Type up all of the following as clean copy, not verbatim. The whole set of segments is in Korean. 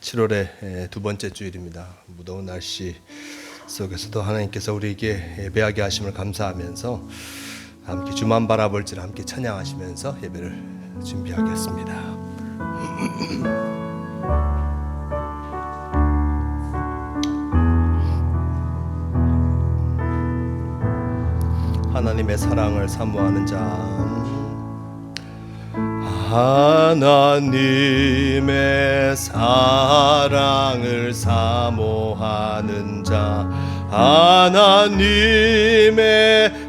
7월의 두 번째 주일입니다. 무더운 날씨 속에서도 하나님께서 우리에게 예배하게 하심을 감사하면서 함께 주만 바라볼지라 함께 찬양하시면서 예배를 준비하겠습니다. 하나님의 사랑을 사모하는 자, 하나님의 사랑을 사모하는 자, 하나님의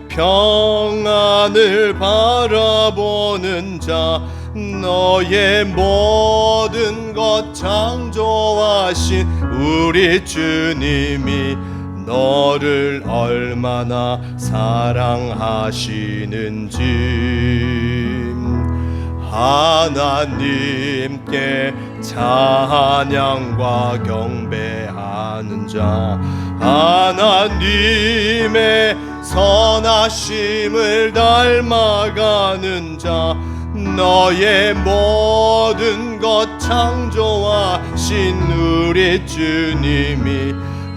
평안을 바라보는 자, 너의 모든 것 창조하신 우리 주님이 너를 얼마나 사랑하시는지 하나님께 찬양과 경배하는 자, 하나님의 선하심을 닮아가는 자, 너의 모든 것 창조하신 우리 주님이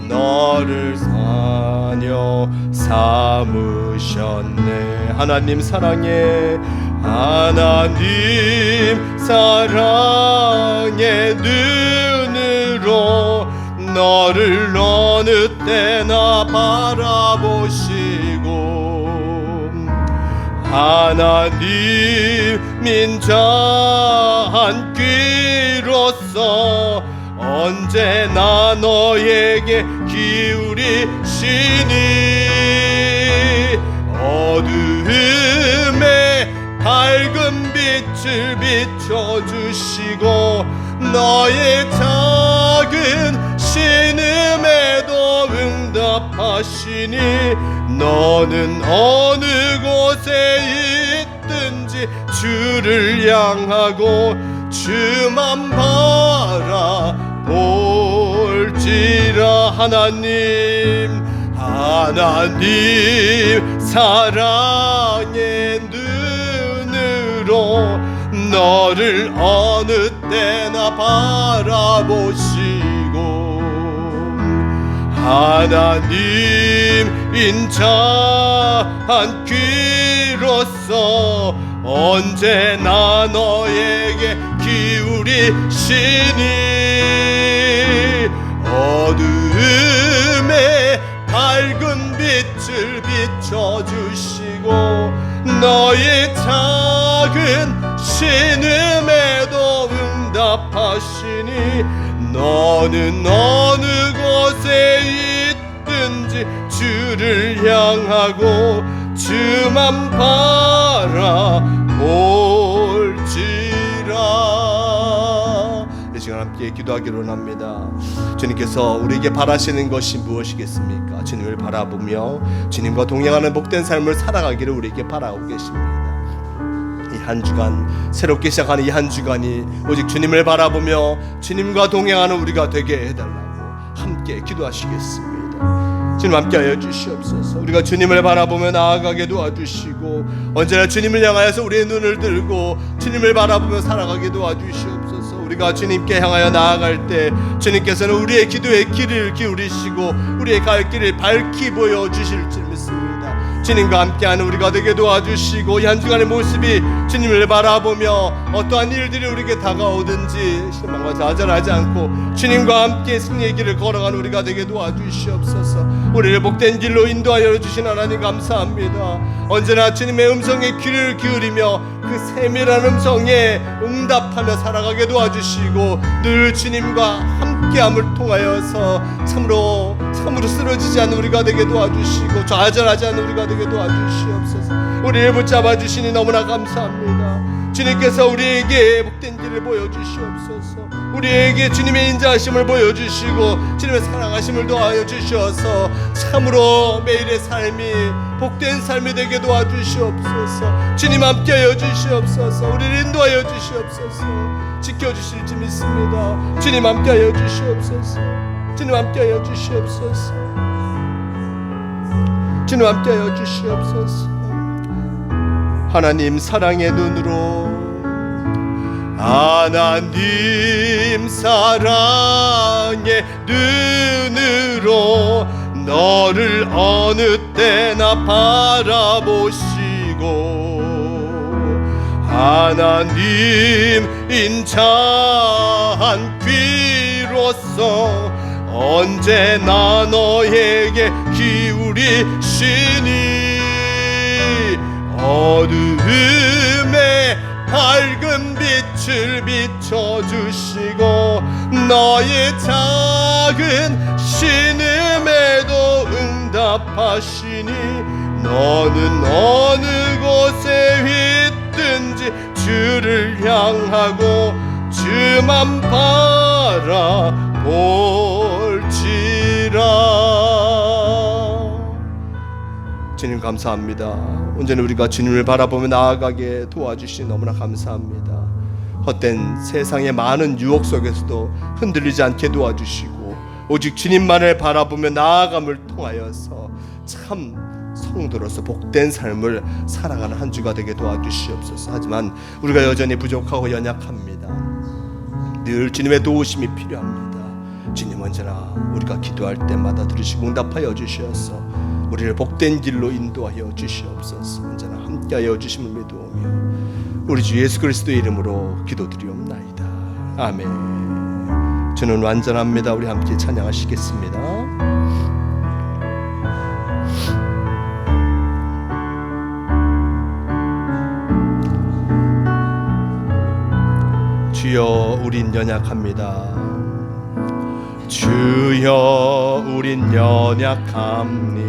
너를 사녀 삼으셨네. 하나님 사랑해, 하나님 사랑의 눈으로 너를 어느 때나 바라보시고 하나님 인자한 귀로서 언제나 너에게 기울이시니 어두움에 밝은 빛을 비춰주시고 너의 작은 신음에도 응답하시니 너는 어느 곳에 있든지 주를 향하고 주만 바라볼지라. 하나님 사랑의 눈으로 너를 어느 때나 바라보시고 하나님 인자한 귀로서 언제나 너에게 기울이시니 어두움에 밝은 빛을 비춰주시고 너의 작은 신음에도 응답하시니 너는 어느 곳에 있든지 주를 향하고 주만 바라볼지라. 이 시간 함께 기도하기로 합니다. 주님께서 우리에게 바라시는 것이 무엇이겠습니까? 주님을 바라보며 주님과 동행하는 복된 삶을 살아가기를 우리에게 바라고 계십니다. 이 한 주간, 새롭게 시작하는 이 한 주간이 오직 주님을 바라보며 주님과 동행하는 우리가 되게 해달라고 함께 기도하시겠습니다. 주님 함께하여 주시옵소서. 우리가 주님을 바라보며 나아가게 도와주시고 언제나 주님을 향하여서 우리의 눈을 들고 주님을 바라보며 살아가게 도와주시옵소서. 우리가 주님께 향하여 나아갈 때 주님께서는 우리의 기도에 귀를 기울이시고 우리의 갈 길을 밝히 보여주실 줄 믿습니다. 주님과 함께하는 우리가 되게 도와주시고 이 한 주간의 모습이 주님을 바라보며 어떠한 일들이 우리에게 다가오든지 실망과 좌절하지 않고 주님과 함께 승리의 길을 걸어가는 우리가 되게 도와주시옵소서. 우리를 복된 길로 인도하여 주신 하나님 감사합니다. 언제나 주님의 음성에 귀를 기울이며 그 세밀한 음성에 응답하며 살아가게 도와주시고 늘 주님과 함께함을 통하여서 참으로 쓰러지지 않는 우리가 되게 도와주시고 좌절하지 않는 우리가 되게 도와주시옵소서. 우리를 붙잡아 주시니 너무나 감사합니다. 주님께서 우리에게 복된 길을 보여주시옵소서. 우리에게 주님의 인자하심을 보여주시고 주님의 사랑하심을 도와여 주셔서 참으로 매일의 삶이 복된 삶이 되게 도와주시옵소서. 주님 함께하여 주시옵소서. 우리를 인도하여 주시옵소서. 지켜주실지 믿습니다. 주님 함께하여 주시옵소서. 주님 함께하여 주시옵소서. 주님 함께하여 주시옵소서. 하나님 사랑의 눈으로 하나님 사랑의 눈으로 너를 어느 때나 바라보시고 하나님 인자한 귀로서 언제나 너에게 기울이시니 어두움에 밝은 빛을 비춰주시고 너의 작은 신음에도 응답하시니 너는 어느 곳에 있든지 주를 향하고 주만 바라볼지라. 주님 감사합니다. 언제나 우리가 주님을 바라보며 나아가게 도와주시니 너무나 감사합니다. 헛된 세상의 많은 유혹 속에서도 흔들리지 않게 도와주시고 오직 주님만을 바라보며 나아감을 통하여서 참 성도로서 복된 삶을 살아가는 한 주가 되게 도와주시옵소서. 하지만 우리가 여전히 부족하고 연약합니다. 늘 주님의 도우심이 필요합니다. 주님 언제나 우리가 기도할 때마다 들으시고 응답하여 주시어서 우리를 복된 길로 인도하여 주시옵소서. 언제나 함께하여 주심을 믿으오며 우리 주 예수 그리스도의 이름으로 기도드리옵나이다. 아멘. 주는 완전합니다. 우리 함께 찬양하시겠습니다. 주여 우린 연약합니다. 주여 우린 연약합니다.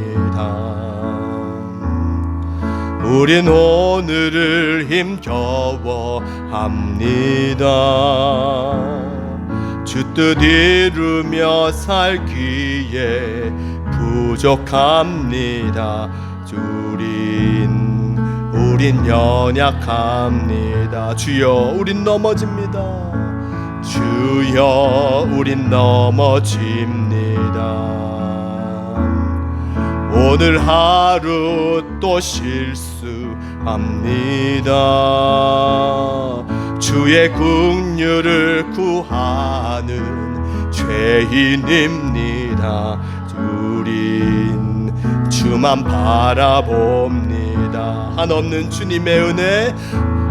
우린 오늘을 힘겨워합니다. 주 뜻 이루며 살기에 부족합니다. 우린 연약합니다. 주여 우린 넘어집니다. 주여 우린 넘어집니다. 오늘 하루 또 실수합니다. 주의 긍휼을 구하는 죄인입니다. 우린 주만 바라봅니다. 한없는 주님의 은혜,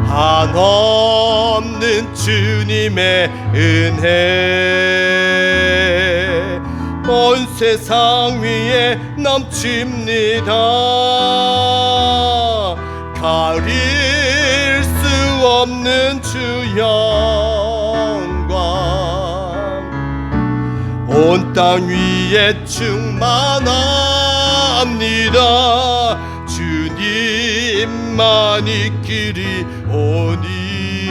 한없는 주님의 은혜 온 세상 위에 넘칩니다. 가릴 수 없는 주 영광 온 땅 위에 충만합니다. 주님만이 길이 오니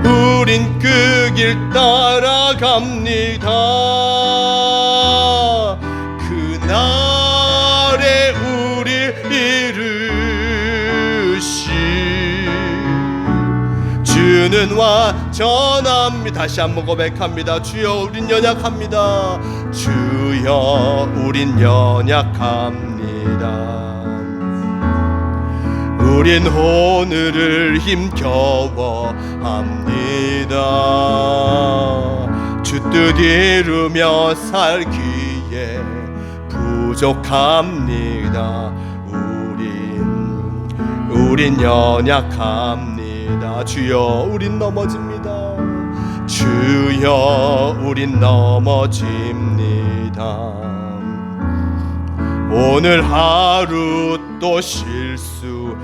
우린 그 길 따라갑니다. 그날에 우릴 이루시 주는 완전합니다. 다시 한번 고백합니다. 주여 우린 연약합니다. 주여 우린 연약합니다. 우린 오늘을 힘겨워합니다. 주 뜻 이루며 살기에 부족합니다. 우린 연약합니다. 주여 우린 넘어집니다. 주여 우린 넘어집니다. 오늘 하루 또 실수합니다.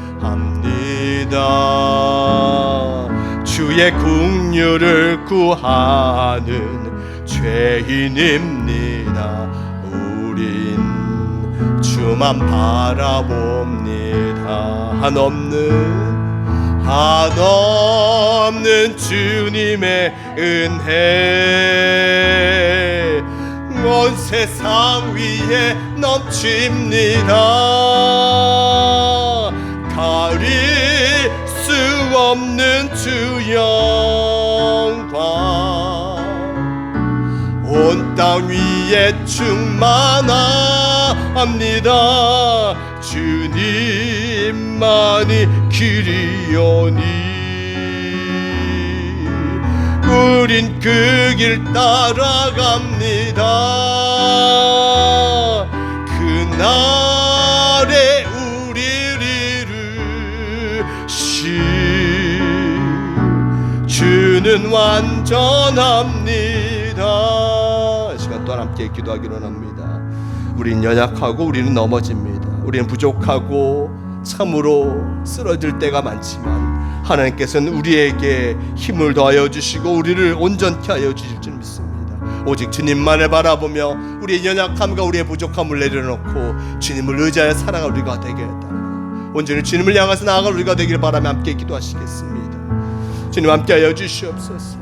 주의 긍휼을 구하는 죄인입니다. 우린 주만 바라봅니다. 한없는 주님의 은혜 온 세상 위에 넘칩니다. 가릴 수 없는 주 영광 온 땅 위에 충만합니다. 주님만이 길이오니 우린 그 길 따라갑니다. 그날에 우리를 주는 완전합니다. 이 시간 또한 함께 기도하기로 합니다. 우린 연약하고 우리는 넘어집니다. 우리는 부족하고 참으로 쓰러질 때가 많지만 하나님께서는 우리에게 힘을 더하여 주시고 우리를 온전케 하여 주실 줄 믿습니다. 오직 주님만을 바라보며 우리의 연약함과 우리의 부족함을 내려놓고 주님을 의지하여 살아갈 우리가 되겠다. 온전히 주님을 향해서 나아갈 우리가 되기를 바라며 함께 기도하시겠습니다. 주님 함께하여 주시옵소서.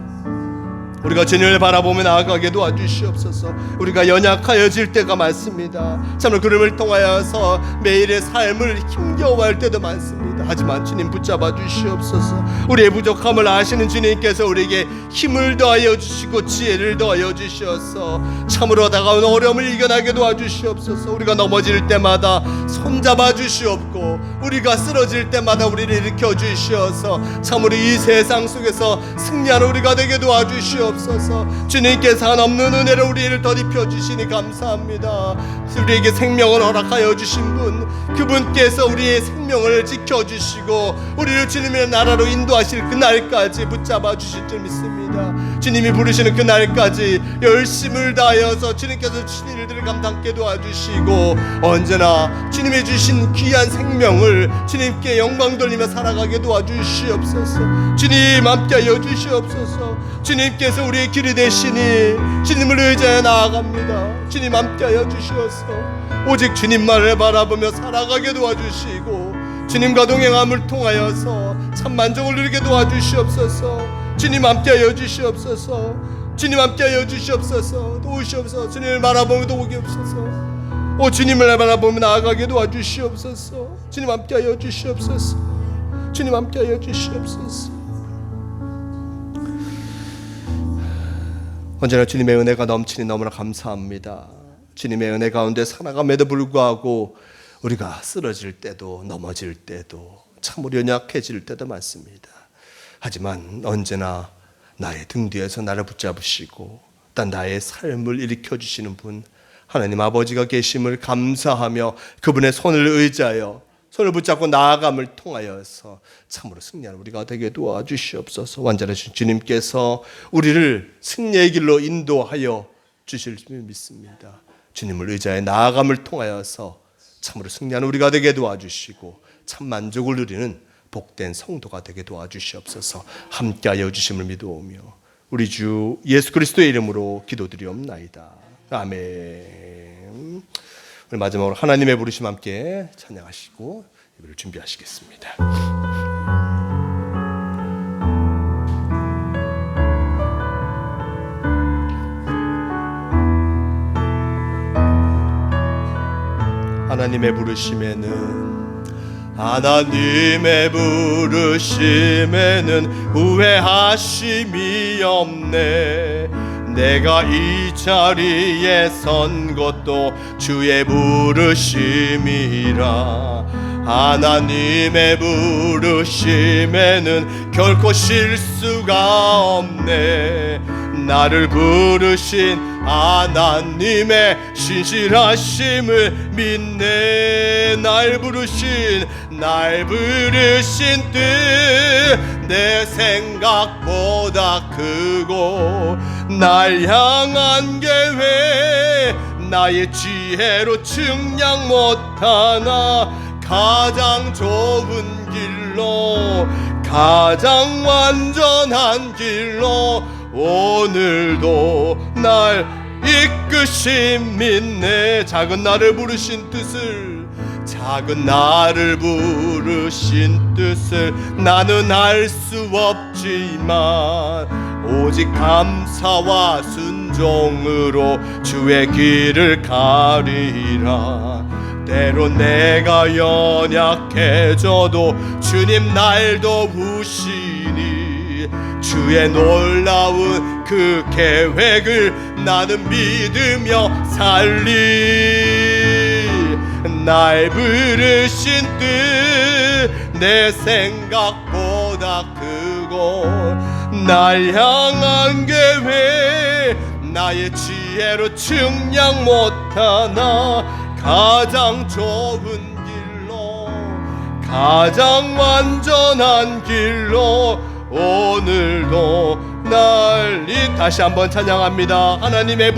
우리가 주님을 바라보며 나아가게 도와주시옵소서. 우리가 연약하여질 때가 많습니다. 참으로 그름을 통하여서 매일의 삶을 힘겨워할 때도 많습니다. 하지만 주님 붙잡아 주시옵소서. 우리의 부족함을 아시는 주님께서 우리에게 힘을 더하여 주시고 지혜를 더하여 주시어서 참으로 다가온 어려움을 이겨나게 도와주시옵소서. 우리가 넘어질 때마다 손잡아 주시옵고 우리가 쓰러질 때마다 우리를 일으켜 주시어서 참으로 이 세상 속에서 승리하는 우리가 되게 도와주시옵소서. 주님께서 한없는 은혜로 우리를 덧입혀 주시니 감사합니다. 우리에게 생명을 허락하여 주신 분, 그분께서 우리의 생명을 지켜주시고 우리를 주님의 나라로 인도하실 그날까지 붙잡아 주실 줄 믿습니다. 주님이 부르시는 그날까지 열심을 다하여서 주님께서 주신 일들을 감당케 도와주시고 언제나 주님이 주신 귀한 생명을 주님께 영광 돌리며 살아가게 도와주시옵소서. 주님 함께하여 주시옵소서. 주님께서 우리의 길이 되시니 주님을 의지하여 나아갑니다. 주님 함께하여 주시옵소서. 오직 주님만을 바라보며 살아가게 도와주시고 주님과 동행함을 통하여서 참 만족을 누리게 도와주시옵소서. 주님 함께하여 주시옵소서. 주님 함께하여 주시옵소서. 도우시옵소서. 주님을 바라보며 도우시옵소서. 오 주님을 바라보며 나아가게 도와주시옵소서. 주님 함께하여 주시옵소서. 주님 함께하여 주시옵소서. 언제나 주님의 은혜가 넘치니 너무나 감사합니다. 주님의 은혜 가운데 살아감에도 불구하고 우리가 쓰러질 때도 넘어질 때도 참으로 연약해질 때도 많습니다. 하지만 언제나 나의 등 뒤에서 나를 붙잡으시고 또 나의 삶을 일으켜 주시는 분 하나님 아버지가 계심을 감사하며 그분의 손을 의지하여 손을 붙잡고 나아감을 통하여서 참으로 승리하는 우리가 되게 도와주시옵소서. 완전하신 주님께서 우리를 승리의 길로 인도하여 주실 줄 믿습니다. 주님을 의지하여 나아감을 통하여서 참으로 승리하는 우리가 되게 도와주시고 참 만족을 누리는 복된 성도가 되게 도와주시옵소서. 함께하여 주심을 믿어오며 우리 주 예수 그리스도의 이름으로 기도드리옵나이다. 아멘. 오늘 마지막으로 하나님의 부르심 함께 찬양하시고 예배를 준비하시겠습니다. 하나님의 부르심에는 후회하심이 없네. 내가 이 자리에 선 것도 주의 부르심이라. 하나님의 부르심에는 결코 실수가 없네. 나를 부르신 하나님의 신실하심을 믿네. 날 부르신 뜻 내 생각보다 크고 날 향한 계획 나의 지혜로 측량 못하나 가장 좋은 길로 가장 완전한 길로 오늘도 날 이끄심 믿네. 작은 나를 부르신 뜻을 나는 알 수 없지만 오직 감사와 순종으로 주의 길을 가리라. 때론 내가 연약해져도 주님 날 도우시니 주의 놀라운 그 계획을 나는 믿으며 살리. 날 부르신 뜻 내 생각보다 크고 날 향한 계획 나의 지혜로 측량 못하나 가장 좋은 길로 가장 완전한 길로 오늘도 날 다시 한번 찬양합니다. 하나님의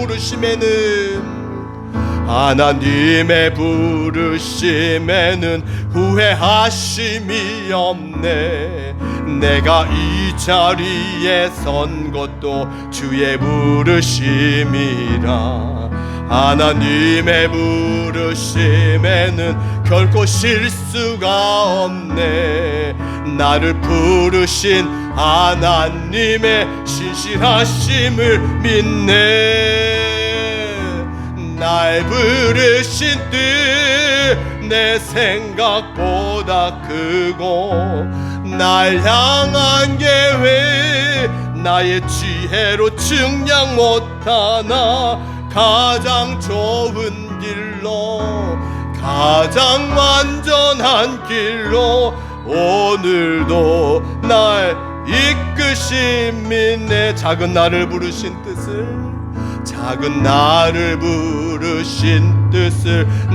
부르심에는 후회하심이 없네. 내가 이 자리에 선 것도 주의 부르심이라. 하나님의 부르심에는 결코 실수가 없네. 나를 부르신 하나님의 신실하심을 믿네. 날 부르신 뜻 내 생각보다 크고 날 향한 계획 나의 지혜로 측량 못하나 가장 좋은 길로 가장 완전한 길로 오늘도 날 이끄심이 내 작은 나를 부르신 뜻을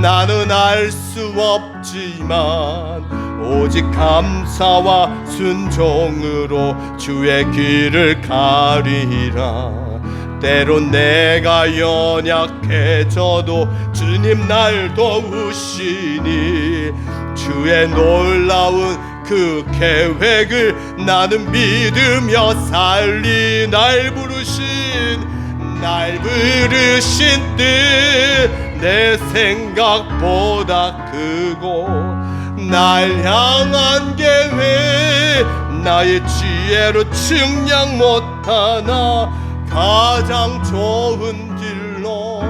나는 알 수 없지만 오직 감사와 순종으로 주의 길을 가리라. 때론 내가 연약해져도 주님 날 도우시니 주의 놀라운 그 계획을 나는 믿으며 살리. 날 부르신 뜻 내 생각보다 크고 날 향한 계획 나의 지혜로 측량 못하나 가장 좋은 길로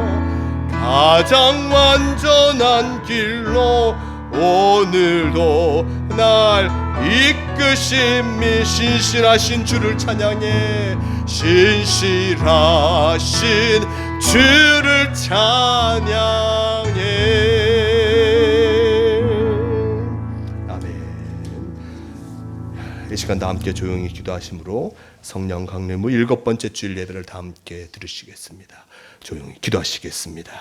가장 완전한 길로 오늘도 날 이끄심이 신실하신 주를 찬양해. 신실하신 주를 찬양해. 아멘. 이 시간 다 함께 조용히 기도하심으로 성령 강림의 7번째 주일 예배를 다 함께 들으시겠습니다. 조용히 기도하시겠습니다.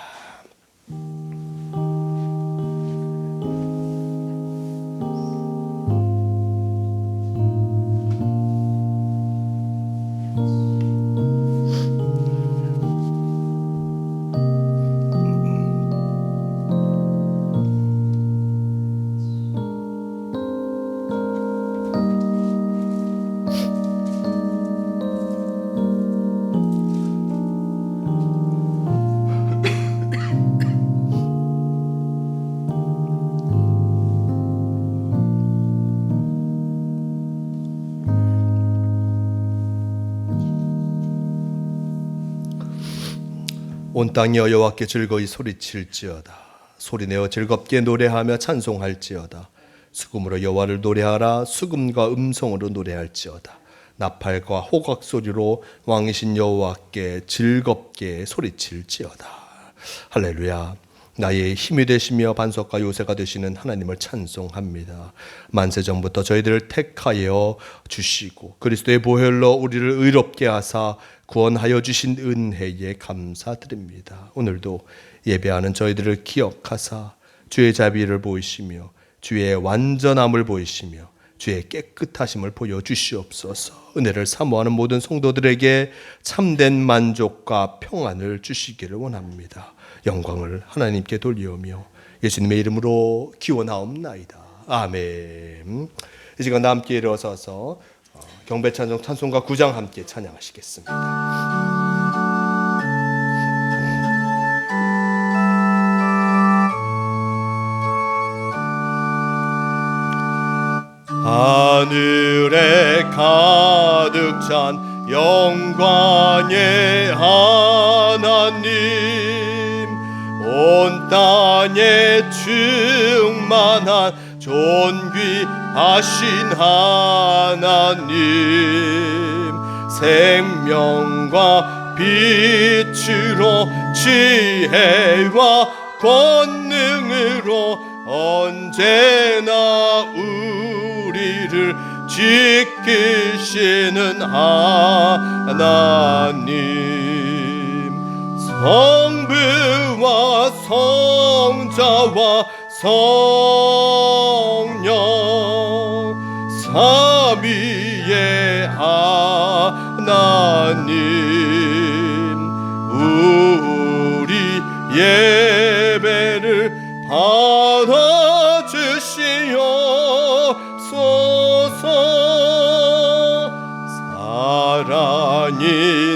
온 땅이 여호와께 즐거이 소리칠지어다. 소리내어 즐겁게 노래하며 찬송할지어다. 수금으로 여호와를 노래하라. 수금과 음성으로 노래할지어다. 나팔과 호각 소리로 왕이신 여호와께 즐겁게 소리칠지어다. 할렐루야. 나의 힘이 되시며 반석과 요새가 되시는 하나님을 찬송합니다. 만세전부터 저희들을 택하여 주시고 그리스도의 보혈로 우리를 의롭게 하사 구원하여 주신 은혜에 감사드립니다. 오늘도 예배하는 저희들을 기억하사 주의 자비를 보이시며 주의 완전함을 보이시며 주의 깨끗하심을 보여주시옵소서. 은혜를 사모하는 모든 성도들에게 참된 만족과 평안을 주시기를 원합니다. 영광을 하나님께 돌리오며 예수님의 이름으로 기원하옵나이다. 아멘. 이 시간 다 함께 일어서서 경배찬송 찬송가 9장 함께 찬양하시겠습니다. 하늘에 가득 찬 영광의 하나님, 온 땅에 충만한 존귀하신 하나님, 생명과 빛으로 지혜와 권능으로 언제나 우리를 지키시는 하나님, 성부와 성자와 성령 삼위의 하나님, 우리 예배를 받아주시옵소서. 사랑이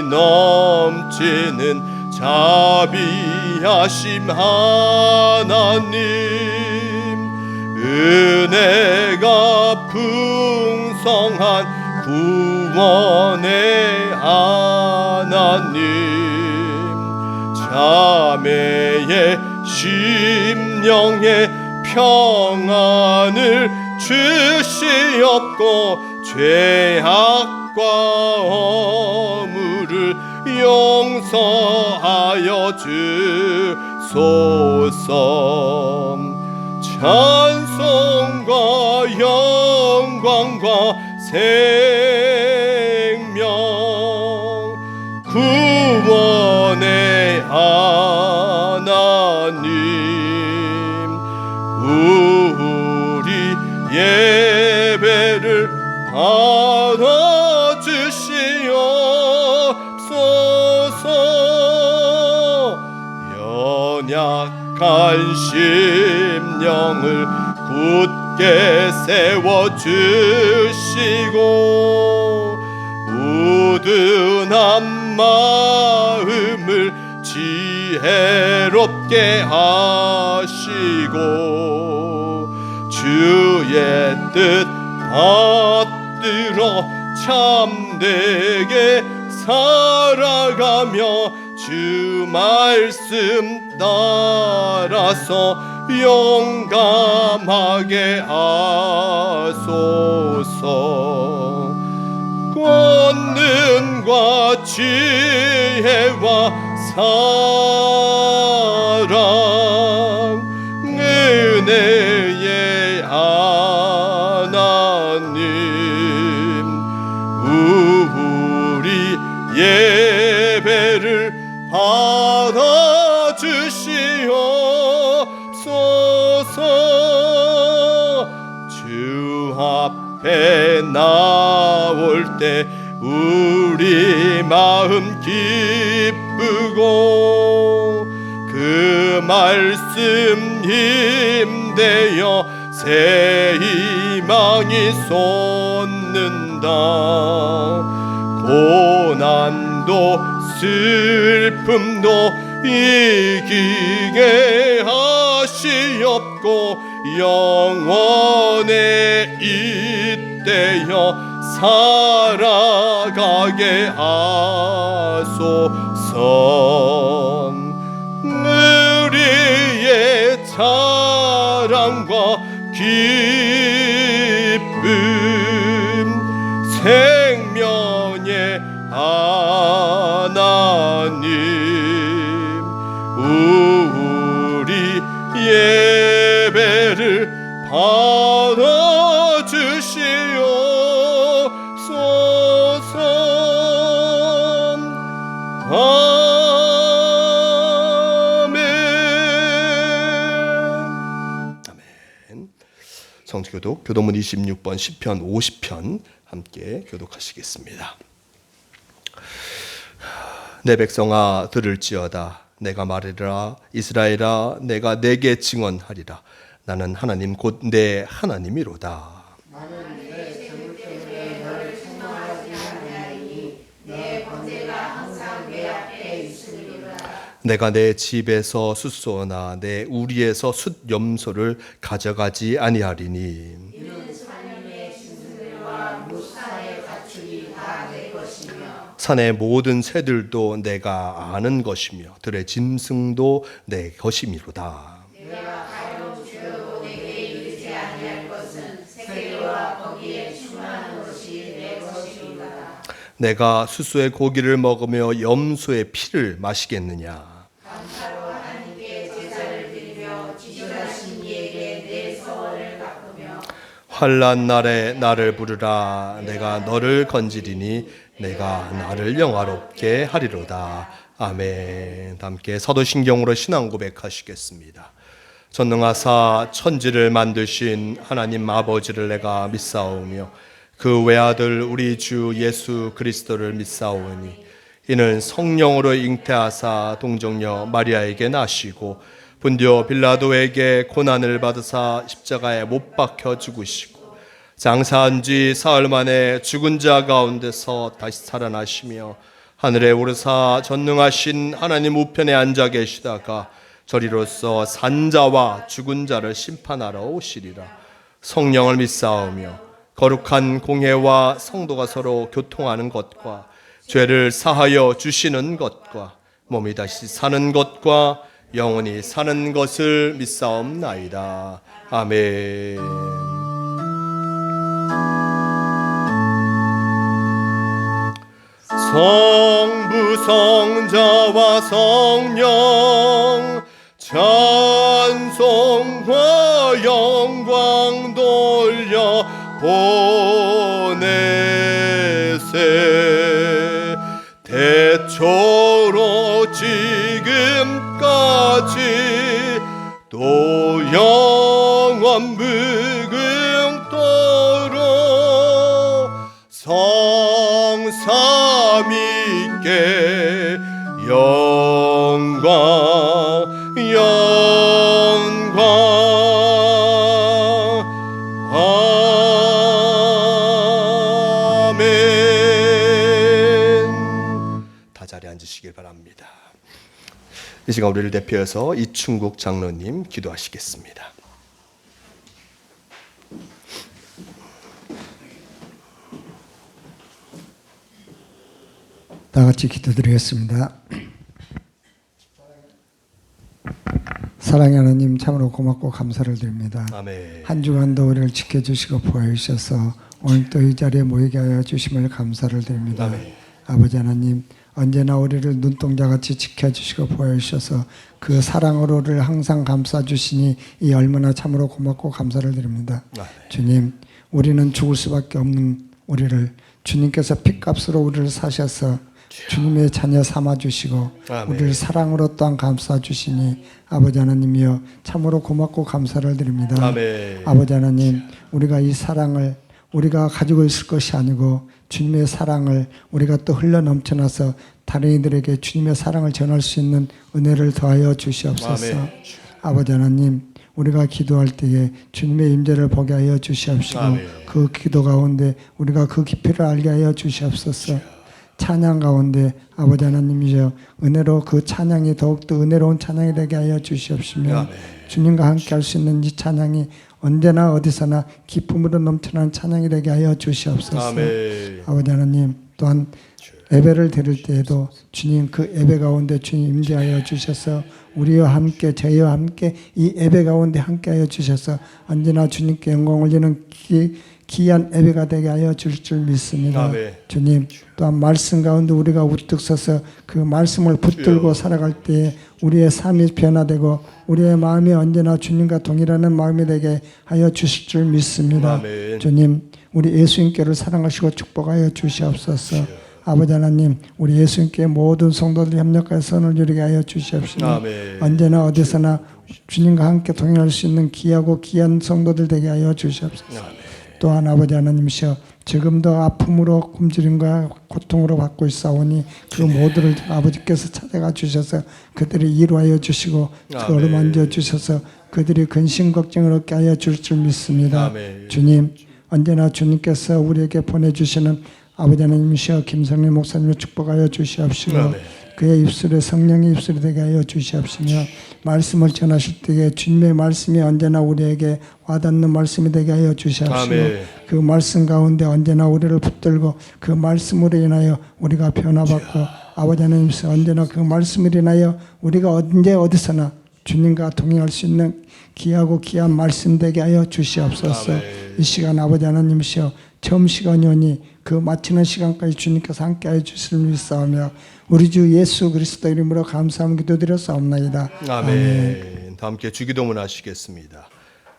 넘치는 자비하심 하나님, 은혜가 풍성한 구원의 하나님, 자매의 심령에 평안을 주시옵고 죄악과 허물을 용서하여 주소서. 찬송과 영광과 생명 구원의 하나님, 우리 예배를 받아주시옵소서. 연약한 심령을 굳게 세워주시고 우둔한 마음을 지혜롭게 하시고 주의 뜻 받들어 참되게 살아가며 주 말씀 따라서 용감하게 하소서. 권능과 지혜와 사랑 은혜의 하나님, 우리 예배를 받아주시옵소서. 주 앞에 나올 때 우리 마음 기쁘고 그 말씀 힘되어 새 희망이 솟는다. 고난도 슬픔도 이기게 하시옵고 영원에 잇대어 살아가게 하소서. 우리의 자랑과 기쁨 생명의 하나님, 우리 예배를 받아주시옵소서. 아멘. 성지교독 교도문 26번 시편 50편 함께 교독하시겠습니다. 내 백성아 들을지어다. 내가 말하리라. 이스라엘아 내가 내게 증언하리라. 나는 하나님 곧 내 하나님이로다. 나는 내 저물 때문에 너를 책망하지 아니하리니 내 번제가 항상 내 앞에 있으리로다. 내가 내 집에서 숫소나 내 우리에서 숫 염소를 가져가지 아니하리니 이는 산림의 짐승들과 무사의 가축이 다 내 것이며 산의 모든 새들도 내가 아는 것이며 들의 짐승도 내 것이미로다. 내가 가려고 주려고 내게 이르지 아니할 것은 세계와 거기에 충만한 것이 내 것이로다. 내가 숫소의 고기를 먹으며 염소의 피를 마시겠느냐. 감사로 하나님께 제사를 드리며 지존하신 이에게 내 서원을 갚으며 환난 날에 나를 부르라. 내가 너를 건지리니 내가 나를 영화롭게 하리로다. 아멘. 함께 사도신경으로 신앙 고백하시겠습니다. 전능하사 천지를 만드신 하나님 아버지를 내가 믿사오며 그 외아들 우리 주 예수 그리스도를 믿사오니 이는 성령으로 잉태하사 동정녀 마리아에게 나시고 본디오 빌라도에게 고난을 받으사 십자가에 못 박혀 죽으시고 장사한 지 사흘 만에 죽은 자 가운데서 다시 살아나시며 하늘에 오르사 전능하신 하나님 우편에 앉아 계시다가 저리로서 산자와 죽은 자를 심판하러 오시리라. 성령을 믿사오며 거룩한 공회와 성도가 서로 교통하는 것과 죄를 사하여 주시는 것과 몸이 다시 사는 것과 영원히 사는 것을 믿사옵나이다. 아멘. 성부 성자와 성령 찬송과 영광 돌려 보내세. 대초로 지금까지 또 영원 무궁토록 성삼위께 영광 아멘. 다 자리에 앉으시길 바랍니다. 이 시간 우리를 대표해서 이충국 장로님 기도하시겠습니다. 다 같이 기도드리겠습니다. 사랑의 하나님, 참으로 고맙고 감사를 드립니다. 아멘. 한 주간도 우리를 지켜주시고 보호해주셔서 오늘 또 이 자리에 모이게 하여 주심을 감사를 드립니다. 아멘. 아버지 하나님, 언제나 우리를 눈동자같이 지켜주시고 보호해주셔서 그 사랑으로 우리를 항상 감싸주시니 이 얼마나 참으로 고맙고 감사를 드립니다. 아멘. 주님, 우리는 죽을 수밖에 없는 우리를 주님께서 핏값으로 우리를 사셔서 주님의 자녀 삼아주시고 아멘. 우리를 사랑으로 또한 감싸주시니 아버지 하나님이여 참으로 고맙고 감사를 드립니다. 아멘. 아버지 하나님, 우리가 이 사랑을 우리가 가지고 있을 것이 아니고 주님의 사랑을 우리가 또 흘러 넘쳐나서 다른 이들에게 주님의 사랑을 전할 수 있는 은혜를 더하여 주시옵소서. 아멘. 아버지 하나님, 우리가 기도할 때에 주님의 임재를 보게 하여 주시옵시고 아멘. 그 기도 가운데 우리가 그 깊이를 알게 하여 주시옵소서. 찬양 가운데 아버지 하나님이여 은혜로 그 찬양이 더욱더 은혜로운 찬양이 되게 하여 주시옵시며 아멘. 주님과 함께 할 수 있는 이 찬양이 언제나 어디서나 기쁨으로 넘쳐나는 찬양이 되게 하여 주시옵소서. 아멘. 아버지 하나님, 또한 예배를 드릴 때에도 주님 그 예배 가운데 주님 임재하여 주셔서 우리와 함께 저희와 함께 이 예배 가운데 함께하여 주셔서 언제나 주님께 영광 올리는 귀한 예배가 되게 하여 줄 줄 믿습니다. 아멘. 주님, 또한 말씀 가운데 우리가 우뚝 서서 그 말씀을 붙들고 살아갈 때에 우리의 삶이 변화되고 우리의 마음이 언제나 주님과 동일하는 마음이 되게 하여 주실 줄 믿습니다. 아멘. 주님, 우리 예수님께를 사랑하시고 축복하여 주시옵소서. 아버지 하나님, 우리 예수님께 모든 성도들이 협력하여 선을 이루게 하여 주시옵시고 아멘. 언제나 어디서나 주님과 함께 동행할 수 있는 귀하고 귀한 성도들 되게 하여 주시옵소서. 아멘. 또한 아버지 하나님이시여 지금도 아픔으로 굶주림과 고통으로 받고 있사오니 그 모두를 아버지께서 찾아가 주셔서 그들이 이루하여 주시고 아멘. 어루만져 주셔서 그들이 근심 걱정을 얻게 하여 줄 줄 믿습니다. 아멘. 주님, 언제나 주님께서 우리에게 보내주시는 아버지 하나님이시여 김성래 목사님을 축복하여 주시옵시고 아멘. 그의 입술에 성령의 입술이 되게 하여 주시옵시며 말씀을 전하실 때에 주님의 말씀이 언제나 우리에게 와닿는 말씀이 되게 하여 주시옵시고 아멘. 그 말씀 가운데 언제나 우리를 붙들고 그 말씀으로 인하여 우리가 변화받고 아버지 하나님께서 언제나 그 말씀으로 인하여 우리가 언제 어디서나 주님과 동행할 수 있는 귀하고 귀한 말씀 되게 하여 주시옵소서. 아멘. 이 시간 아버지 하나님이시여 처음 시간이 오니 그 마치는 시간까지 주님께서 함께하여 주시를 믿사오며 우리 주 예수 그리스도 이름으로 감사함 기도드렸사옵나이다. 아멘. 다 함께 주기도문 하시겠습니다.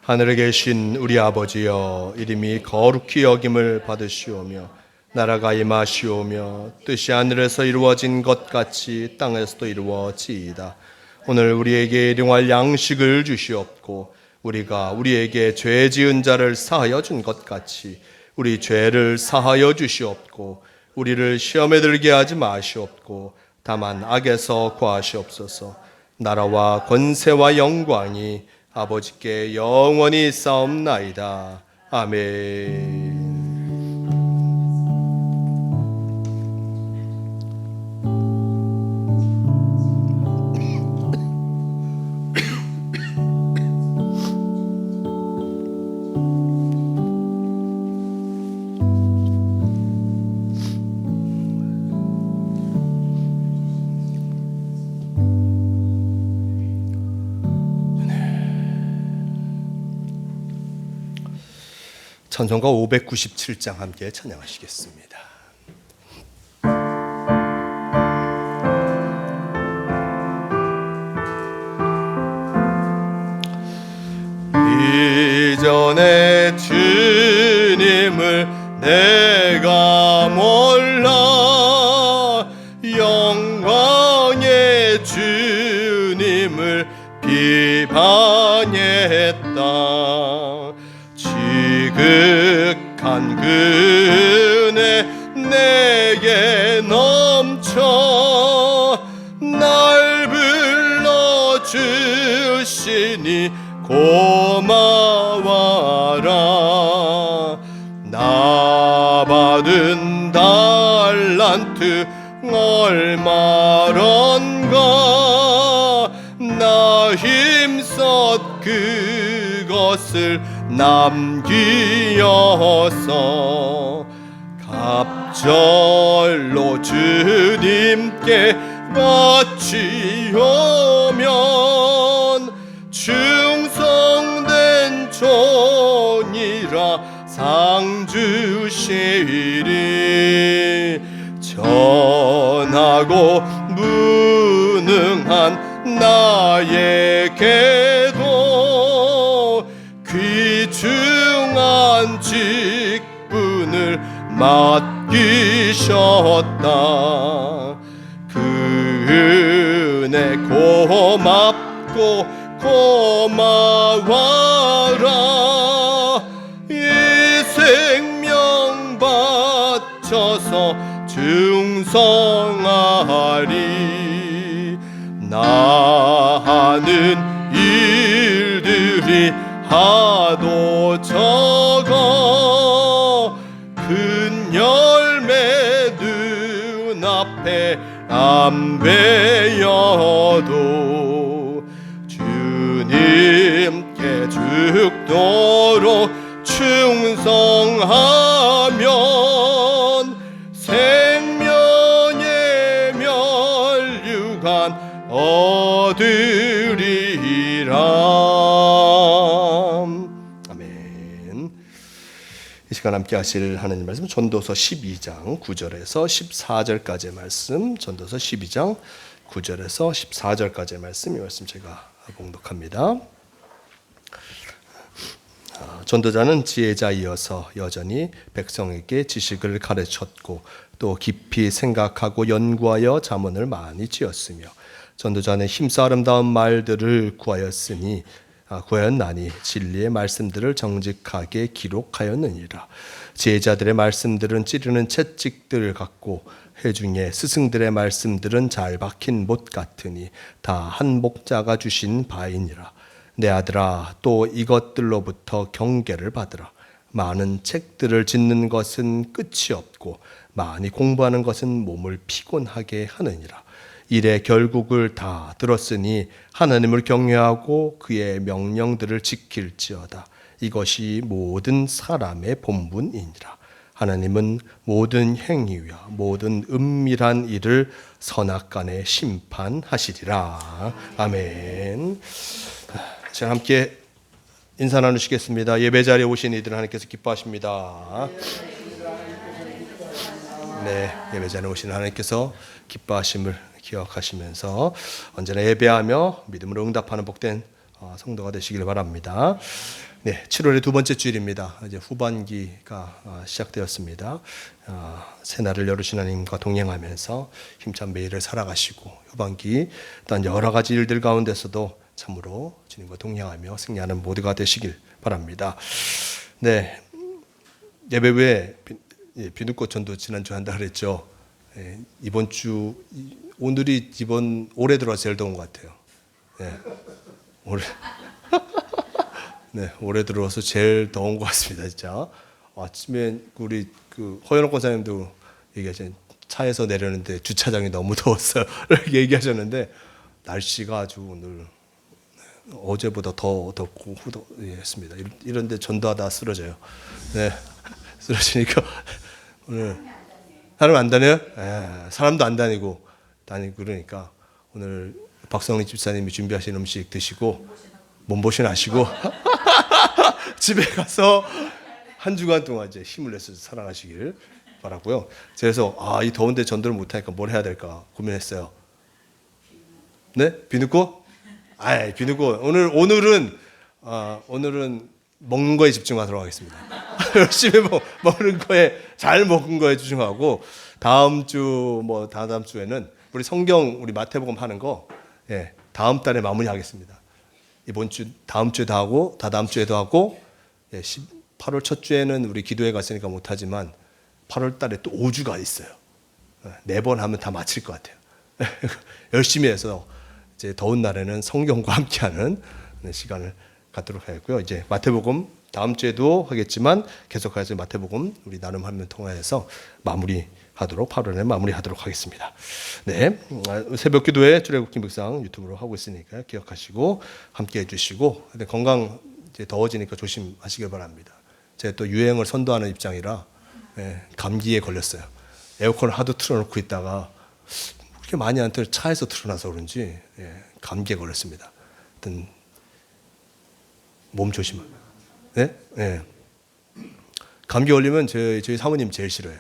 하늘에 계신 우리 아버지여, 이름이 거룩히 여김을 받으시오며 나라가 임하시오며 뜻이 하늘에서 이루어진 것 같이 땅에서도 이루어지이다. 오늘 우리에게 일용할 양식을 주시옵고 우리가 우리에게 죄 지은 자를 사하여 준 것 같이 우리 죄를 사하여 주시옵고 우리를 시험에 들게 하지 마시옵고 다만 악에서 구하시옵소서. 나라와 권세와 영광이 아버지께 영원히 싸움나이다. 아멘. 찬송가 597장 함께 찬양하시겠습니다. 이전에 주님을 내가 몰라 영광의 주님을 비방했다. 지극한 그네 내게 넘쳐 날 불러주시니 고마워라. 나 받은 달란트 얼마런가 나 힘써 그것을 남기어서 갑절로 주님께 바치오면 충성된 종이라 상 주시리. 전하고 무능한 나에게도 귀중한 직분을 맡기셨다. 그 은혜 고맙고 고마워라. 이 생명 바쳐서 충성하리. 나 하는 일들이 하도 적어 큰 열매 눈앞에 안 배여도 주님께 죽도록 충성하면 생명의 면류관 얻으리라. 아멘. 이 시간 함께 하실 하나님 말씀 전도서 12장 9절에서 14절까지의 말씀, 전도서 12장 9절에서 14절까지의 말씀, 이 말씀 제가 봉독합니다. 전도자는 지혜자이어서 여전히 백성에게 지식을 가르쳤고 또 깊이 생각하고 연구하여 자문을 많이 지었으며 전도자는 힘써 아름다운 말들을 구하였나니 진리의 말씀들을 정직하게 기록하였느니라. 지혜자들의 말씀들은 찌르는 채찍들 같고 회중의 스승들의 말씀들은 잘 박힌 못 같으니 다 한 목자가 주신 바이니라. 내 아들아, 또 이것들로부터 경계를 받으라. 많은 책들을 짓는 것은 끝이 없고 많이 공부하는 것은 몸을 피곤하게 하느니라. 일의 결국을 다 들었으니 하나님을 경외하고 그의 명령들을 지킬지어다. 이것이 모든 사람의 본분이니라. 하나님은 모든 행위와 모든 은밀한 일을 선악간에 심판하시리라. 아멘. 자, 함께 인사 나누시겠습니다. 예배 자리에 오신 이들 하나님께서 기뻐하십니다. 네, 예배 자리에 오신 하나님께서 기뻐하심을 기억하시면서 언제나 예배하며 믿음으로 응답하는 복된 성도가 되시길 바랍니다. 네, 7월의 두 번째 주일입니다. 이제 후반기가 시작되었습니다. 새날을 열으신 하나님과 동행하면서 힘찬 매일을 살아가시고 후반기 또한 여러 가지 일들 가운데서도 참으로 주님과 동행하며 승리하는 모두가 되시길 바랍니다. 네, 예배 후에 비누꽃 전도 지난주 한다 그랬죠. 이번 주 오늘이 올해 들어 제일 더운 것 같아요. 네, 올해 들어서 제일 더운 것 같습니다, 진짜. 아침에 우리 허연옥 권사님도 얘기하신 차에서 내려는데 주차장이 너무 더웠어요. 이렇게 얘기하셨는데 날씨가 아주 오늘 어제보다 더 덥고 했습니다. 이런데 전도하다 쓰러져요. 네, 쓰러지니까 오늘 사람 안 다녀요? 사람도 안 다니고 그러니까 오늘 박성리 집사님이 준비하신 음식 드시고 몸보신 하시고 집에 가서 한 주간 동안 이제 힘을 내서 살아가시길 바라고요. 그래서 이 더운데 전도를 못하니까 뭘 해야 될까 고민했어요. 네, 비누꽃? 비누꽃. 오늘은 먹는 거에 집중하도록 하겠습니다. 열심히 먹는 거에 잘 먹은 거에 집중하고 다음 주에는 우리 성경 우리 마태복음 하는 거 다음 달에 마무리하겠습니다. 이번 주 다음 주에도 하고 다다음 주에도 하고 8월 첫 주에는 우리 기도회 갔으니까 못하지만 8월 달에 또 5주가 있어요. 4번 하면 다 마칠 것 같아요. 열심히 해서 이제 더운 날에는 성경과 함께하는 시간을 갖도록 하겠고요. 이제 마태복음 다음 주에도 하겠지만 계속해서 마태복음 우리 나눔 하면 통해서 마무리하도록 8월에 마무리하도록 하겠습니다. 네, 새벽 기도회 출애굽기 묵상 유튜브로 하고 있으니까 기억하시고 함께 해주시고 건강 이제 더워지니까 조심하시길 바랍니다. 제가 또 유행을 선도하는 입장이라 감기에 걸렸어요. 에어컨을 하도 틀어놓고 있다가 그렇게 많이 안 틀어 차에서 틀어놔서 그런지 감기에 걸렸습니다. 하여튼 몸 조심하고. 네? 감기 걸리면 저희 사모님 제일 싫어요.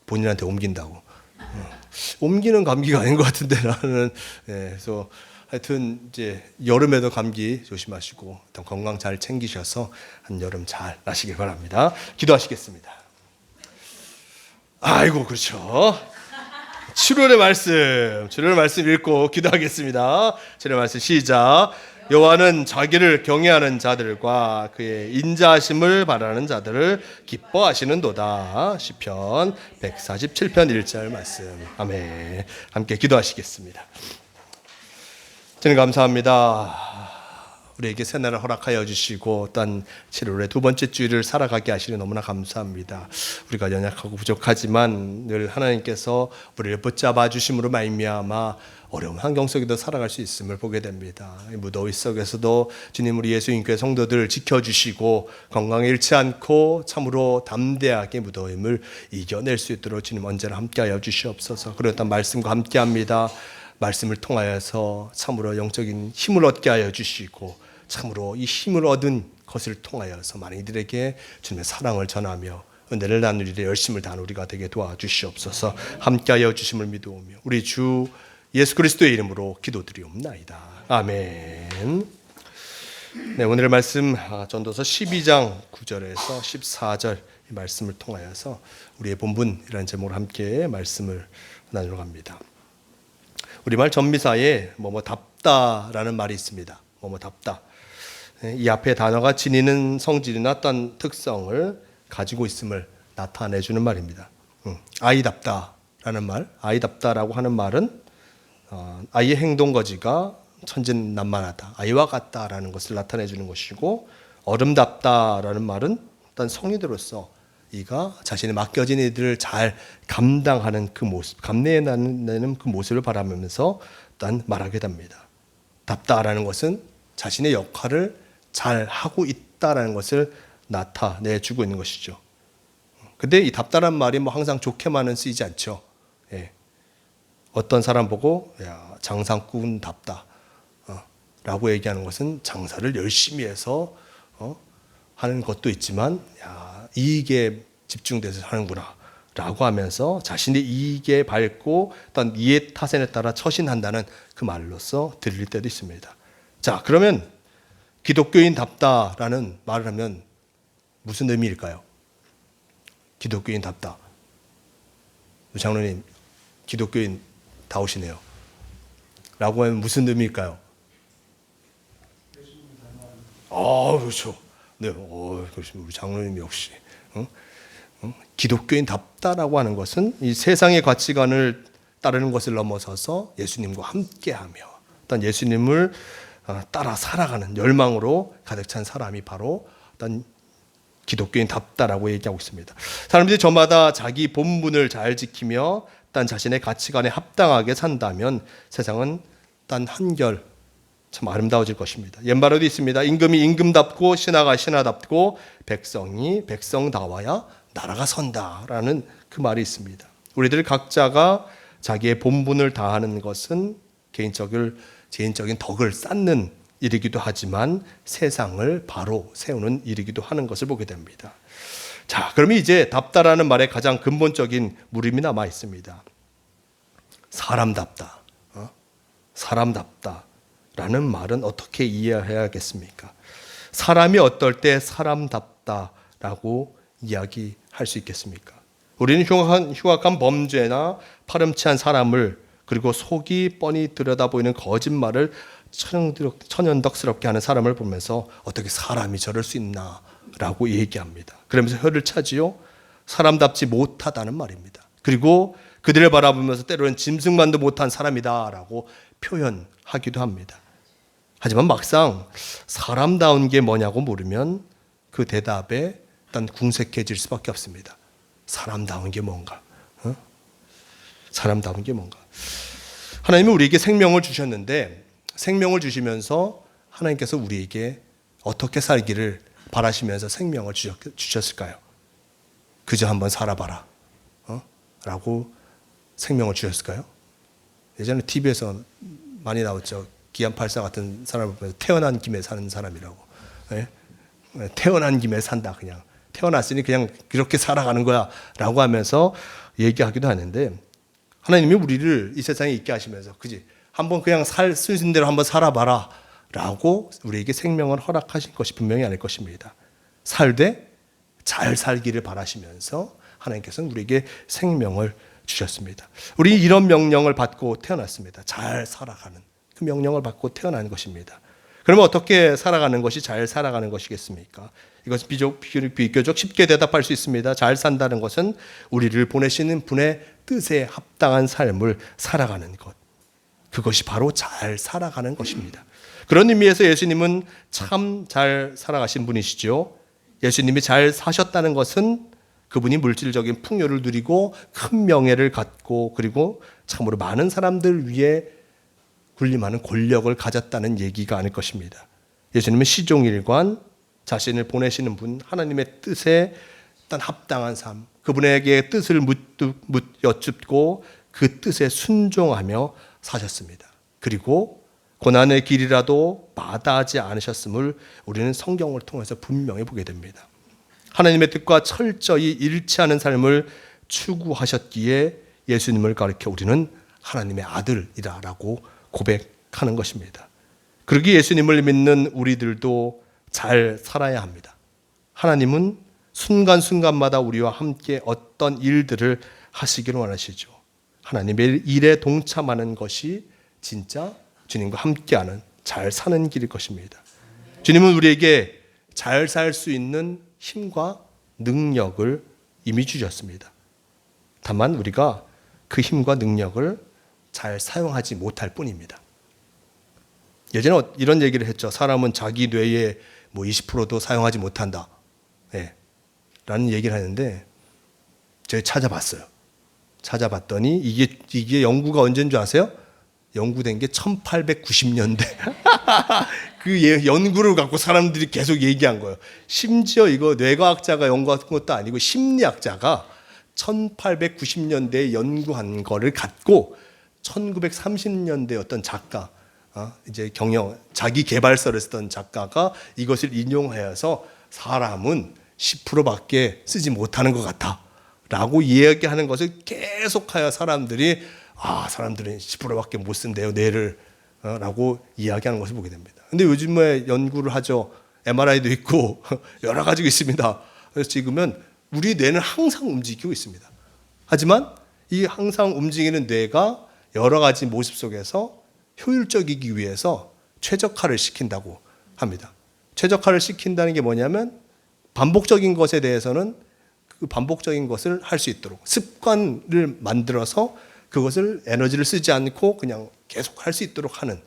본인한테 옮긴다고. 옮기는 감기가 아닌 것 같은데 나는. 그래서 하여튼 이제 여름에도 감기 조심하시고 일단 건강 잘 챙기셔서 한여름 잘 나시길 바랍니다. 기도하시겠습니다. 아이고 그렇죠. 7월의 말씀 읽고 기도하겠습니다. 7월의 말씀 시작. 여호와는 자기를 경외하는 자들과 그의 인자하심을 바라는 자들을 기뻐하시는도다. 시편 147편 1절 말씀. 아멘. 함께 기도하시겠습니다. 주님 감사합니다. 우리에게 새날을 허락하여 주시고 단 7월의 두 번째 주일을 살아가게 하시니 너무나 감사합니다. 우리가 연약하고 부족하지만 늘 하나님께서 우리를 붙잡아 주심으로 말미암아 어려운 환경 속에도 살아갈 수 있음을 보게 됩니다. 이 무더위 속에서도 주님 우리 예수님께 성도들 지켜주시고 건강에 잃지 않고 참으로 담대하게 무더움을 이겨낼 수 있도록 주님 언제나 함께하여 주시옵소서. 그렇다면 말씀과 함께합니다. 말씀을 통하여서 참으로 영적인 힘을 얻게 하여 주시고 참으로 이 힘을 얻은 것을 통하여서 많은 이들에게 주님의 사랑을 전하며 은혜를 나누리에 열심을 다하는 우리가 되게 도와주시옵소서. 함께하여 주심을 믿어오며 우리 주 예수 그리스도의 이름으로 기도드리옵나이다. 아멘. 네, 오늘의 말씀 전도서 12장 9절에서 14절 이 말씀을 통하여서 우리의 본분이라는 제목으로 함께 말씀을 나누러 갑니다. 우리말 전미사에 답다라는 말이 있습니다. 답다. 이 앞에 단어가 지니는 성질이나 어떤 특성을 가지고 있음을 나타내주는 말입니다. 아이답다라는 말, 아이답다라고 하는 말은 아이의 행동 거지가 천진난만하다, 아이와 같다라는 것을 나타내주는 것이고, 어른답다라는 말은 어떤 성인으로서 이가 자신이 맡겨진 일들을 잘 감당하는 그 모습, 감내내는 그 모습을 바라면서 일단 말하게 됩니다. 답다라는 것은 자신의 역할을 잘 하고 있다라는 것을 나타내주고 있는 것이죠. 근데 이 답다란 말이 항상 좋게만은 쓰이지 않죠. 어떤 사람 보고 장사꾼답다 라고 얘기하는 것은 장사를 열심히 해서 하는 것도 있지만 이익에 집중돼서 하는구나 라고 하면서 자신의 이익에 밝고 어떤 이해 타산에 따라 처신한다는 그 말로서 들릴 때도 있습니다. 자, 그러면 기독교인답다라는 말을 하면 무슨 의미일까요? 기독교인답다. 장로님, 기독교인 다우시네요. 라고 하면 무슨 의미일까요? 그렇죠. 네, 그렇습니다. 우리 장로님 역시. 기독교인답다라고 하는 것은 이 세상의 가치관을 따르는 것을 넘어서서 예수님과 함께하며 어떤 예수님을 따라 살아가는 열망으로 가득 찬 사람이 바로 어떤 기독교인답다라고 얘기하고 있습니다. 사람들이 저마다 자기 본분을 잘 지키며 단 자신의 가치관에 합당하게 산다면 세상은 단 한결 참 아름다워질 것입니다. 옛말에도 있습니다. 임금이 임금답고 신하가 신하답고 백성이 백성다워야 나라가 선다라는 그 말이 있습니다. 우리들 각자가 자기의 본분을 다하는 것은 개인적인 덕을 쌓는 일이기도 하지만 세상을 바로 세우는 일이기도 하는 것을 보게 됩니다. 자, 그러면 이제 답다라는 말에 가장 근본적인 물음이 남아 있습니다. 사람답다. 사람답다라는 말은 어떻게 이해해야겠습니까? 사람이 어떨 때 사람답다라고 이야기할 수 있겠습니까? 우리는 흉악한 범죄나 파렴치한 사람을 그리고 속이 뻔히 들여다보이는 거짓말을 천연덕스럽게 하는 사람을 보면서 어떻게 사람이 저럴 수 있나 라고 얘기합니다. 그러면서 혀를 차지요. 사람답지 못하다는 말입니다. 그리고 그들을 바라보면서 때로는 짐승만도 못한 사람이다 라고 표현하기도 합니다. 하지만 막상 사람다운 게 뭐냐고 물으면 그 대답에 일단 궁색해질 수밖에 없습니다. 사람다운 게 뭔가? 사람다운 게 뭔가? 하나님은 우리에게 생명을 주셨는데 생명을 주시면서 하나님께서 우리에게 어떻게 살기를 바라시면서 생명을 주셨을까요? 그저 한번 살아봐라 라고 생명을 주셨을까요? 예전에 TV에서 많이 나왔죠. 기안84 같은 사람을 보면서 태어난 김에 사는 사람이라고. 네? 태어난 김에 산다. 그냥 태어났으니 그냥 그렇게 살아가는 거야 라고 하면서 얘기하기도 하는데 하나님이 우리를 이 세상에 있게 하시면서 그지 한번 그냥 순신대로 한번 살아봐라 라고 우리에게 생명을 허락하신 것이 분명히 아닐 것입니다. 살되 잘 살기를 바라시면서 하나님께서는 우리에게 생명을 주셨습니다. 우리 이런 명령을 받고 태어났습니다. 잘 살아가는 그 명령을 받고 태어난 것입니다. 그러면 어떻게 살아가는 것이 잘 살아가는 것이겠습니까? 이것은 비교적 쉽게 대답할 수 있습니다. 잘 산다는 것은 우리를 보내시는 분의 뜻에 합당한 삶을 살아가는 것. 그것이 바로 잘 살아가는 것입니다. 그런 의미에서 예수님은 참 잘 살아가신 분이시죠. 예수님이 잘 사셨다는 것은 그분이 물질적인 풍요를 누리고 큰 명예를 갖고 그리고 참으로 많은 사람들 위해 군림하는 권력을 가졌다는 얘기가 아닐 것입니다. 예수님은 시종일관 자신을 보내시는 분 하나님의 뜻에 일단 합당한 삶 그분에게 뜻을 여쭙고 그 뜻에 순종하며 사셨습니다. 그리고 고난의 길이라도 마다하지 않으셨음을 우리는 성경을 통해서 분명히 보게 됩니다. 하나님의 뜻과 철저히 일치하는 삶을 추구하셨기에 예수님을 가리켜 우리는 하나님의 아들이라고 고백하는 것입니다. 그러기 예수님을 믿는 우리들도 잘 살아야 합니다. 하나님은 순간순간마다 우리와 함께 어떤 일들을 하시기를 원하시죠. 하나님의 일에 동참하는 것이 진짜 주님과 함께하는 잘 사는 길일 것입니다. 주님은 우리에게 잘 살 수 있는 힘과 능력을 이미 주셨습니다. 다만 우리가 그 힘과 능력을 잘 사용하지 못할 뿐입니다. 예전에 이런 얘기를 했죠. 사람은 자기 뇌의 20%도 사용하지 못한다. 네. 라는 얘기를 하는데 제가 찾아봤어요. 찾아봤더니 이게 연구가 언제인 줄 아세요? 연구된 게 1890년대. 그 연구를 갖고 사람들이 계속 얘기한 거예요. 심지어 이거 뇌과학자가 연구한 것도 아니고 심리학자가 1890년대에 연구한 거를 갖고 1930년대 어떤 작가, 이제 자기 개발서를 쓰던 작가가 이것을 인용하여서 사람은 10%밖에 쓰지 못하는 것 같다. 라고 이야기하는 것을 계속하여 사람들은 10%밖에 못 쓴대요, 뇌를. 라고 이야기하는 것을 보게 됩니다. 근데 요즘에 연구를 하죠. MRI도 있고 여러 가지가 있습니다. 그래서 지금은 우리 뇌는 항상 움직이고 있습니다. 하지만 이 항상 움직이는 뇌가 여러 가지 모습 속에서 효율적이기 위해서 최적화를 시킨다고 합니다. 최적화를 시킨다는 게 뭐냐면 반복적인 것에 대해서는 그 반복적인 것을 할 수 있도록 습관을 만들어서 그것을 에너지를 쓰지 않고 그냥 계속 할 수 있도록 하는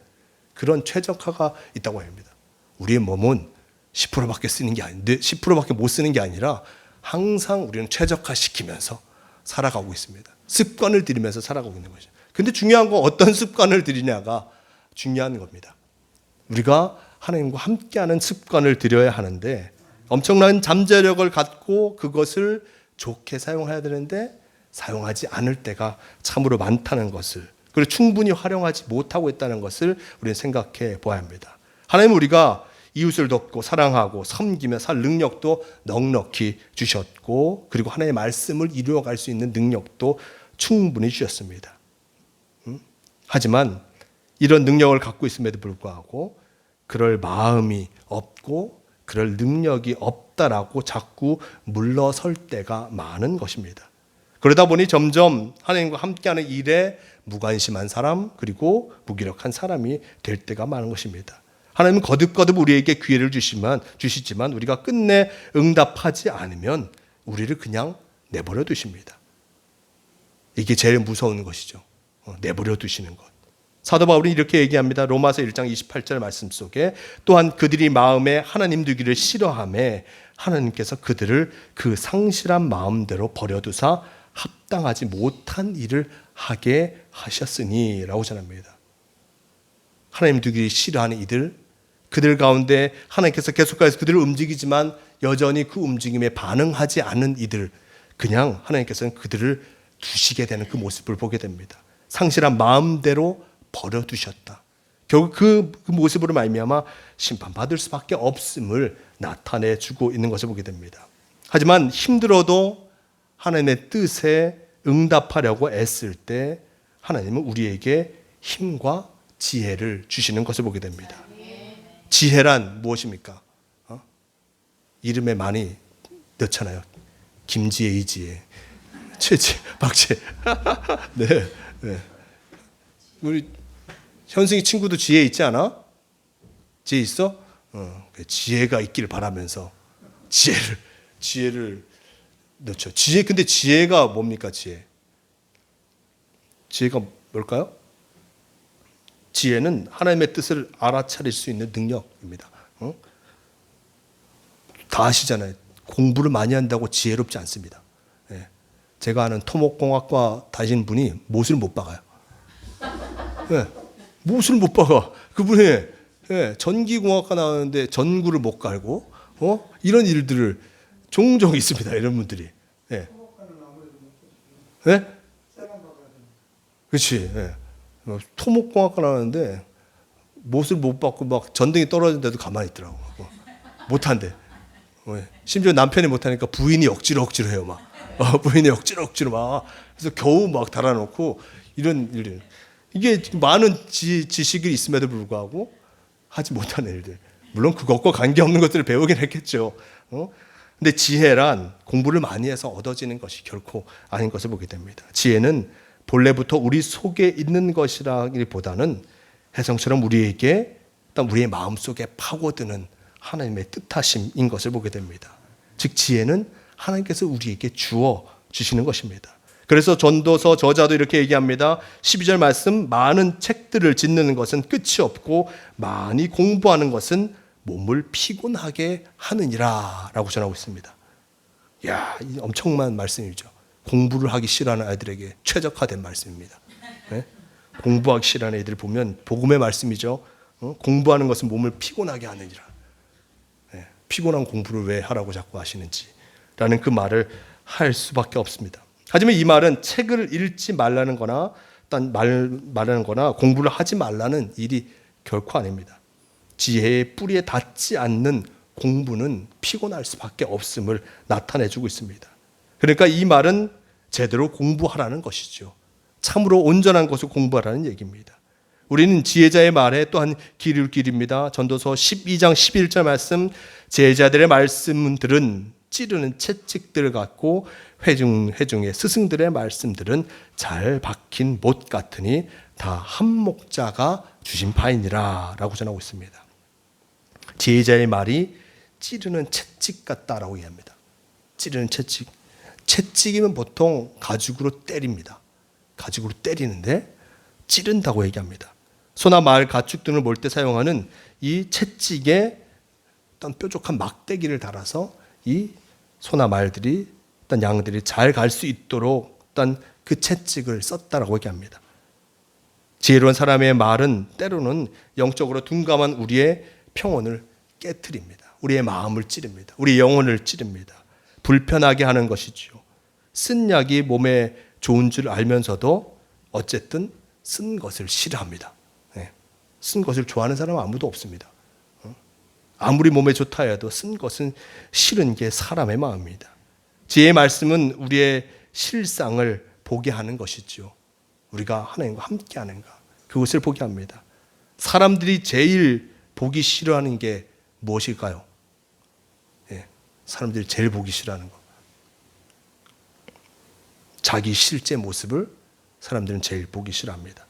그런 최적화가 있다고 합니다. 우리의 몸은 10%밖에 쓰는 게 아닌데 10%밖에 못 쓰는 게 아니라 항상 우리는 최적화 시키면서 살아가고 있습니다. 습관을 들이면서 살아가고 있는 거죠. 근데 중요한 건 어떤 습관을 들이냐가 중요한 겁니다. 우리가 하나님과 함께하는 습관을 들여야 하는데 엄청난 잠재력을 갖고 그것을 좋게 사용해야 되는데 사용하지 않을 때가 참으로 많다는 것을, 그리고 충분히 활용하지 못하고 있다는 것을 우리는 생각해 보아야 합니다. 하나님은 우리가 이웃을 돕고 사랑하고 섬기며 살 능력도 넉넉히 주셨고, 그리고 하나님의 말씀을 이루어갈 수 있는 능력도 충분히 주셨습니다. 하지만 이런 능력을 갖고 있음에도 불구하고 그럴 마음이 없고 그럴 능력이 없다라고 자꾸 물러설 때가 많은 것입니다. 그러다 보니 점점 하나님과 함께하는 일에 무관심한 사람, 그리고 무기력한 사람이 될 때가 많은 것입니다. 하나님은 거듭거듭 우리에게 기회를 주시지만 우리가 끝내 응답하지 않으면 우리를 그냥 내버려 두십니다. 이게 제일 무서운 것이죠. 내버려 두시는 것. 사도 바울이 이렇게 얘기합니다. 로마서 1장 28절 말씀 속에 또한 그들이 마음에 하나님 두기를 싫어하매 하나님께서 그들을 그 상실한 마음대로 버려두사 합당하지 못한 일을 하게 하셨으니 라고 전합니다. 하나님 두기를 싫어하는 이들, 그들 가운데 하나님께서 계속해서 그들을 움직이지만 여전히 그 움직임에 반응하지 않는 이들, 그냥 하나님께서는 그들을 두시게 되는 그 모습을 보게 됩니다. 상실한 마음대로 버려두셨다. 결국 그 모습으로 말미암아 심판받을 수밖에 없음을 나타내주고 있는 것을 보게 됩니다. 하지만 힘들어도 하나님의 뜻에 응답하려고 애쓸 때 하나님은 우리에게 힘과 지혜를 주시는 것을 보게 됩니다. 지혜란 무엇입니까? 이름에 많이 넣잖아요. 김지혜, 이지혜, 최지혜, 박지혜. 네, 네. 우리 현승이 친구도 지혜 있지 않아? 지혜 있어? 지혜가 있기를 바라면서 지혜를 넣죠. 근데 지혜가 뭡니까? 지혜가 뭘까요? 지혜는 하나님의 뜻을 알아차릴 수 있는 능력입니다. 다 아시잖아요. 공부를 많이 한다고 지혜롭지 않습니다. 제가 아는 토목공학과 다니신 분이 못을 못 박아요. 못을 못 박아. 그분이 전기공학과 나왔는데 전구를 못 갈고 이런 일들을 종종 있습니다. 이런 분들이. 그렇지. 토목공학과 나왔는데 못을 못 받고 막 전등이 떨어진데도 가만히 있더라고. 못한대. 심지어 남편이 못하니까 부인이 억지로 해요. 막 부인이 억지로 막. 그래서 겨우 막 달아놓고 이런 일들. 이게 많은 지식이 있음에도 불구하고 하지 못하는 일들. 물론 그것과 관계없는 것들을 배우긴 했겠죠. 근데 지혜란 공부를 많이 해서 얻어지는 것이 결코 아닌 것을 보게 됩니다. 지혜는 본래부터 우리 속에 있는 것이라기보다는 혜성처럼 우리에게 일단 우리의 마음속에 파고드는 하나님의 뜻하심인 것을 보게 됩니다. 즉 지혜는 하나님께서 우리에게 주어 주시는 것입니다. 그래서 전도서 저자도 이렇게 얘기합니다. 12절 말씀, 많은 책들을 짓는 것은 끝이 없고 많이 공부하는 것은 몸을 피곤하게 하느니라 라고 전하고 있습니다. 이야, 엄청난 말씀이죠. 공부를 하기 싫어하는 아이들에게 최적화된 말씀입니다. 공부하기 싫어하는 애들 보면 복음의 말씀이죠. 공부하는 것은 몸을 피곤하게 하느니라. 피곤한 공부를 왜 하라고 자꾸 하시는지 라는 그 말을 할 수밖에 없습니다. 하지만 이 말은 책을 읽지 말라는 거나 말하는 거나 공부를 하지 말라는 일이 결코 아닙니다. 지혜의 뿌리에 닿지 않는 공부는 피곤할 수밖에 없음을 나타내주고 있습니다. 그러니까 이 말은 제대로 공부하라는 것이죠. 참으로 온전한 것을 공부하라는 얘기입니다. 우리는 지혜자의 말에 또한 기를 기립니다. 전도서 12장 11절 말씀, 제자들의 말씀들은 찌르는 채찍들 같고 회중의 스승들의 말씀들은 잘 박힌 못 같으니 다 한 목자가 주신 바이니라 라고 전하고 있습니다. 지혜자의 말이 찌르는 채찍 같다라고 얘기합니다. 찌르는 채찍. 채찍이면 보통 가죽으로 때립니다. 가죽으로 때리는데 찌른다고 얘기합니다. 소나 말, 가축 등을 몰 때 사용하는 이 채찍에 어떤 뾰족한 막대기를 달아서 이 소나 말들이, 어떤 양들이 잘 갈 수 있도록 어떤 그 채찍을 썼다라고 얘기합니다. 지혜로운 사람의 말은 때로는 영적으로 둔감한 우리의 평온을 깨트립니다. 우리의 마음을 찌릅니다. 우리의 영혼을 찌릅니다. 불편하게 하는 것이죠. 쓴 약이 몸에 좋은 줄 알면서도 어쨌든 쓴 것을 싫어합니다. 쓴 것을 좋아하는 사람은 아무도 없습니다. 아무리 몸에 좋다 해도 쓴 것은 싫은 게 사람의 마음입니다. 지혜의 말씀은 우리의 실상을 보게 하는 것이죠. 우리가 하나님과 함께 하는가, 그것을 보게 합니다. 사람들이 제일 보기 싫어하는 게 무엇일까요? 사람들이 제일 보기 싫어하는 거. 자기 실제 모습을 사람들은 제일 보기 싫어합니다.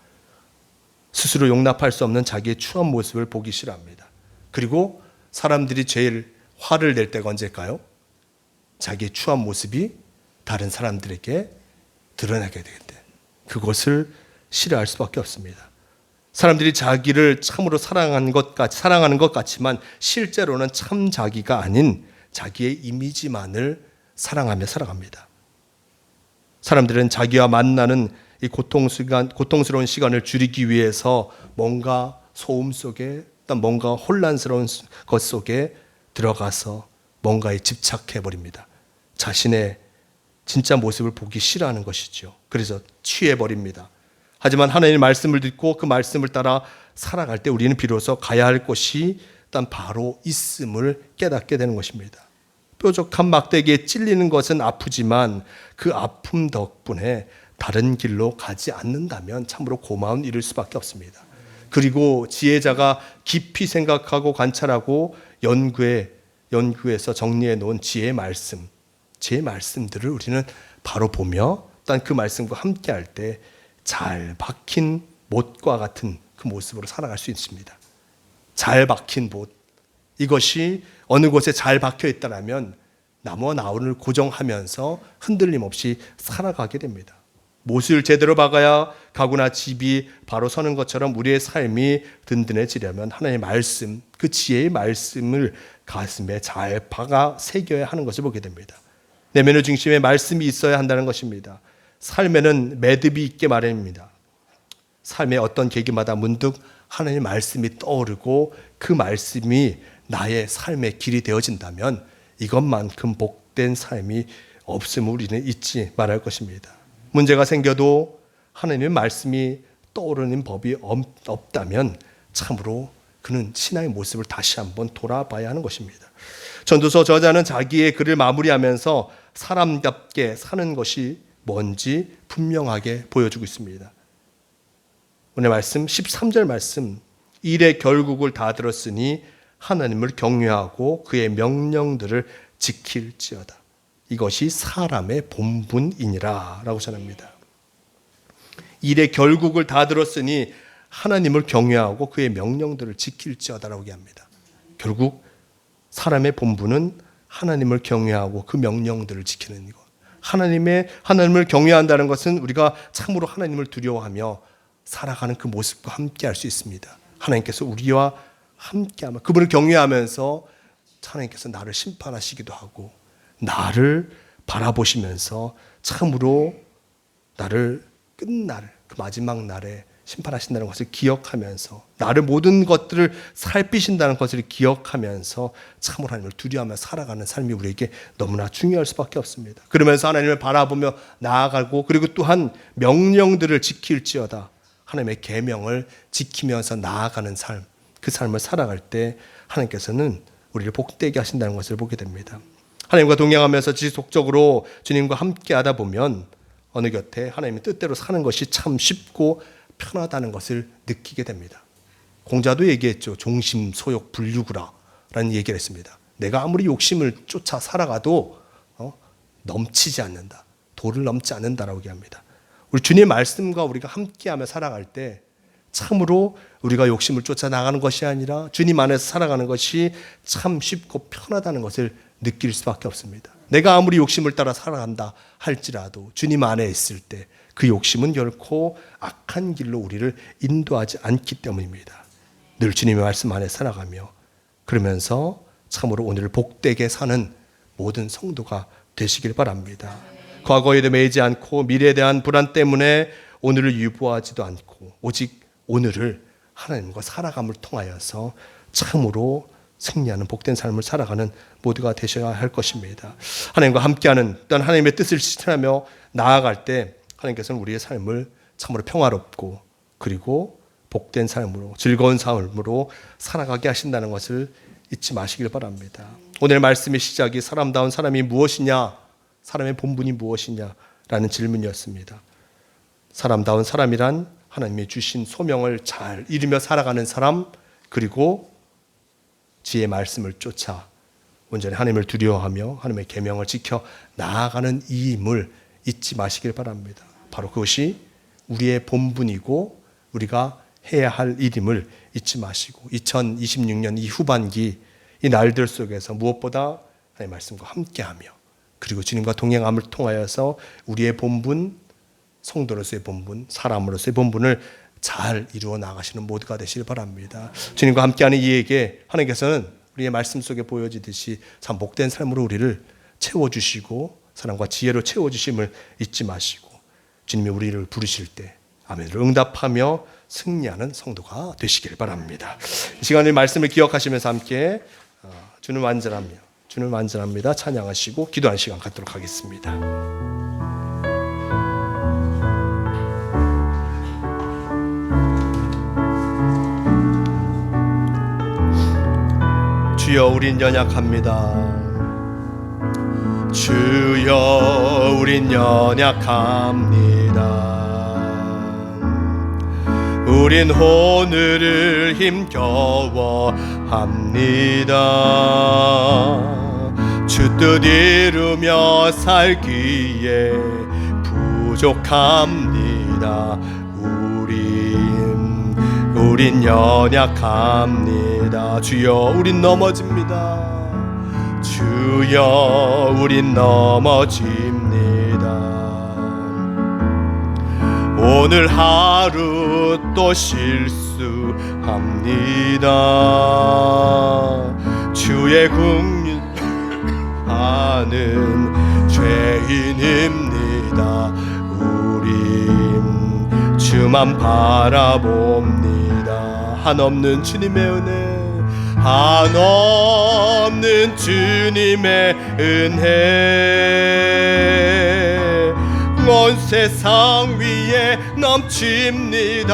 스스로 용납할 수 없는 자기의 추한 모습을 보기 싫어합니다. 그리고 사람들이 제일 화를 낼 때가 언제일까요? 자기의 추한 모습이 다른 사람들에게 드러나게 될 때, 그것을 싫어할 수밖에 없습니다. 사람들이 자기를 참으로 사랑하는 것 같지만 실제로는 참 자기가 아닌 자기의 이미지만을 사랑하며 살아갑니다. 사람들은 자기와 만나는 이 고통스러운 시간을 줄이기 위해서 뭔가 소음 속에, 뭔가 혼란스러운 것 속에 들어가서 뭔가에 집착해버립니다. 자신의 진짜 모습을 보기 싫어하는 것이죠. 그래서 취해버립니다. 하지만 하나님의 말씀을 듣고 그 말씀을 따라 살아갈 때 우리는 비로소 가야 할 곳이 일단 바로 있음을 깨닫게 되는 것입니다. 뾰족한 막대기에 찔리는 것은 아프지만 그 아픔 덕분에 다른 길로 가지 않는다면 참으로 고마운 일일 수밖에 없습니다. 그리고 지혜자가 깊이 생각하고 관찰하고 연구해서 정리해 놓은 지혜의 말씀들을 우리는 바로 보며 일단 그 말씀과 함께 할 때 잘 박힌 못과 같은 그 모습으로 살아갈 수 있습니다. 잘 박힌 못, 이것이 어느 곳에 잘 박혀 있다라면 나무와 나무를 고정하면서 흔들림 없이 살아가게 됩니다. 못을 제대로 박아야 가구나 집이 바로 서는 것처럼 우리의 삶이 든든해지려면 하나님의 말씀, 그 지혜의 말씀을 가슴에 잘 박아 새겨야 하는 것을 보게 됩니다. 내면의 중심에 말씀이 있어야 한다는 것입니다. 삶에는 매듭이 있게 마련입니다. 삶의 어떤 계기마다 문득 하나님의 말씀이 떠오르고 그 말씀이 나의 삶의 길이 되어진다면 이것만큼 복된 삶이 없음을 우리는 잊지 말할 것입니다. 문제가 생겨도 하나님의 말씀이 떠오르는 법이 없다면 참으로 그는 신앙의 모습을 다시 한번 돌아봐야 하는 것입니다. 전도서 저자는 자기의 글을 마무리하면서 사람답게 사는 것이 뭔지 분명하게 보여주고 있습니다. 오늘 말씀 13절 말씀, 일의 결국을 다 들었으니 하나님을 경외하고 그의 명령들을 지킬지어다. 이것이 사람의 본분이니라 라고 전합니다. 일의 결국을 다 들었으니 하나님을 경외하고 그의 명령들을 지킬지어다라고 얘기합니다. 결국 사람의 본분은 하나님을 경외하고 그 명령들을 지키는 것. 하나님을 경외한다는 것은 우리가 참으로 하나님을 두려워하며 살아가는 그 모습과 함께 할 수 있습니다. 하나님께서 우리와 함께하며 그분을 경외하면서 하나님께서 나를 심판하시기도 하고 나를 바라보시면서 참으로 나를 끝날 그 마지막 날에 심판하신다는 것을 기억하면서 나를 모든 것들을 살피신다는 것을 기억하면서 참으로 하나님을 두려워하며 살아가는 삶이 우리에게 너무나 중요할 수밖에 없습니다. 그러면서 하나님을 바라보며 나아가고 그리고 또한 명령들을 지킬지어다. 하나님의 계명을 지키면서 나아가는 삶, 그 삶을 살아갈 때 하나님께서는 우리를 복되게 하신다는 것을 보게 됩니다. 하나님과 동행하면서 지속적으로 주님과 함께 하다 보면 어느 곁에 하나님의 뜻대로 사는 것이 참 쉽고 편하다는 것을 느끼게 됩니다. 공자도 얘기했죠. 종심 소욕 불유구라 라는 얘기를 했습니다. 내가 아무리 욕심을 쫓아 살아가도 넘치지 않는다. 도를 넘지 않는다라고 얘기합니다. 우리 주님의 말씀과 우리가 함께하며 살아갈 때 참으로 우리가 욕심을 쫓아 나가는 것이 아니라 주님 안에서 살아가는 것이 참 쉽고 편하다는 것을 느낄 수밖에 없습니다. 내가 아무리 욕심을 따라 살아간다 할지라도 주님 안에 있을 때 그 욕심은 결코 악한 길로 우리를 인도하지 않기 때문입니다. 늘 주님의 말씀 안에 살아가며 그러면서 참으로 오늘을 복되게 사는 모든 성도가 되시길 바랍니다. 과거에도 매이지 않고 미래에 대한 불안 때문에 오늘을 유보하지도 않고 오직 오늘을 하나님과 살아감을 통하여서 참으로 승리하는 복된 삶을 살아가는 모두가 되셔야 할 것입니다. 하나님과 함께하는 또한 하나님의 뜻을 실천하며 나아갈 때 하나님께서는 우리의 삶을 참으로 평화롭고 그리고 복된 삶으로 즐거운 삶으로 살아가게 하신다는 것을 잊지 마시길 바랍니다. 오늘 말씀의 시작이 사람다운 사람이 무엇이냐, 사람의 본분이 무엇이냐라는 질문이었습니다. 사람다운 사람이란 하나님이 주신 소명을 잘 이루며 살아가는 사람, 그리고 지혜의 말씀을 쫓아 온전히 하나님을 두려워하며 하나님의 계명을 지켜 나아가는 이임을 잊지 마시길 바랍니다. 바로 그것이 우리의 본분이고 우리가 해야 할 일임을 잊지 마시고 2026년 이 후반기 이 날들 속에서 무엇보다 하나님의 말씀과 함께하며 그리고 주님과 동행함을 통하여서 우리의 본분, 성도로서의 본분, 사람으로서의 본분을 잘 이루어 나가시는 모두가 되시길 바랍니다. 주님과 함께하는 이에게 하나님께서는 우리의 말씀 속에 보여지듯이 참 복된 삶으로 우리를 채워주시고 사랑과 지혜로 채워주심을 잊지 마시고 주님이 우리를 부르실 때 아멘으로 응답하며 승리하는 성도가 되시길 바랍니다. 이 시간에 말씀을 기억하시면서 함께 주는 완전합니다 찬양하시고 기도하는 시간 갖도록 하겠습니다. 주여 우린 연약합니다. 주여 우린 연약합니다. 우린 오늘을 힘겨워 합니다. 주 뜻 이루며 살기에 부족합니다. 우린 연약합니다. 주여 우린 넘어집니다. 주여 우린 넘어집니다. 오늘 하루 또 실수합니다. 주의 국률하는 죄인입니다. 우린 주만 바라봅니다. 한없는 주님의 은혜, 한없는 주님의 은혜 온 세상 위에 넘칩니다.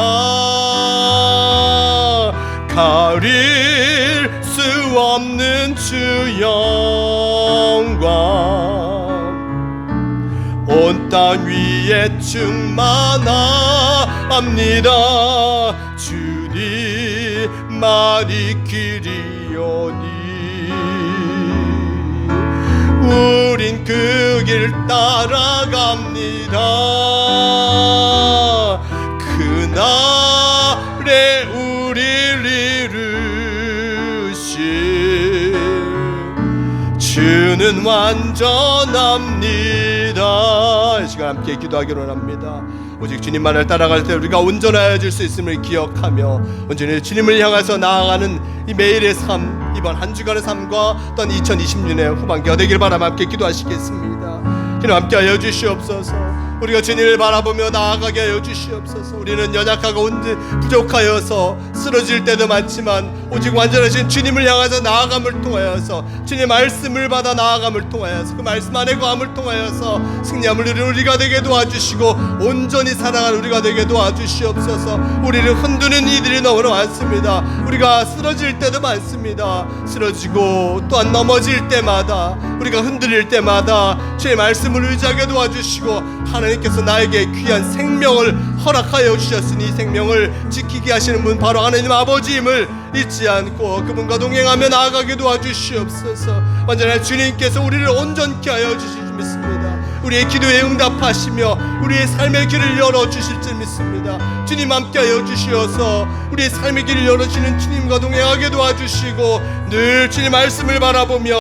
가릴 수 없는 주 영광 온 땅 위에 충만합니다. 주님만 이기리오니 우린 그 길 따라갑니다. 그날에 우리를 이루신 주는 완전합니다. 이 시간 함께 기도하기로 합니다. 오직 주님만을 따라갈 때 우리가 온전해질 수 있음을 기억하며 온전히 주님을 향해서 나아가는 이 매일의 삶, 이번 한 주간의 삶과 또한 2020년의 후반기가 되길 바라며 함께 기도하시겠습니다. 주님 함께하여 주시옵소서. 우리가 주님을 바라보며 나아가게 하여 주시옵소서. 우리는 연약하고 부족하여서 쓰러질 때도 많지만 오직 완전하신 주님을 향해서 나아감을 통하여서 주님의 말씀을 받아 나아감을 통하여서 그 말씀 안에 거함을 통하여서 승리함을 이루는 우리가 되게 도와주시고 온전히 살아가는 우리가 되게 도와주시옵소서. 우리를 흔드는 이들이 너무나 많습니다. 우리가 쓰러질 때도 많습니다. 쓰러지고 또한 넘어질 때마다 우리가 흔들릴 때마다 주의 말씀을 의지하게 도와주시고 하나님께서 나에게 귀한 생명을 허락하여 주셨으니 이 생명을 지키게 하시는 분 바로 하나님 아버지임을 잊지 않고 그분과 동행하며 나아가게 도와주시옵소서. 언제나 주님께서 우리를 온전케 하여 주실 줄 믿습니다. 우리의 기도에 응답하시며 우리의 삶의 길을 열어주실 줄 믿습니다. 주님 함께하여 주시어서 우리의 삶의 길을 열어주시는 주님과 동행하게 도와주시고 늘 주님 말씀을 바라보며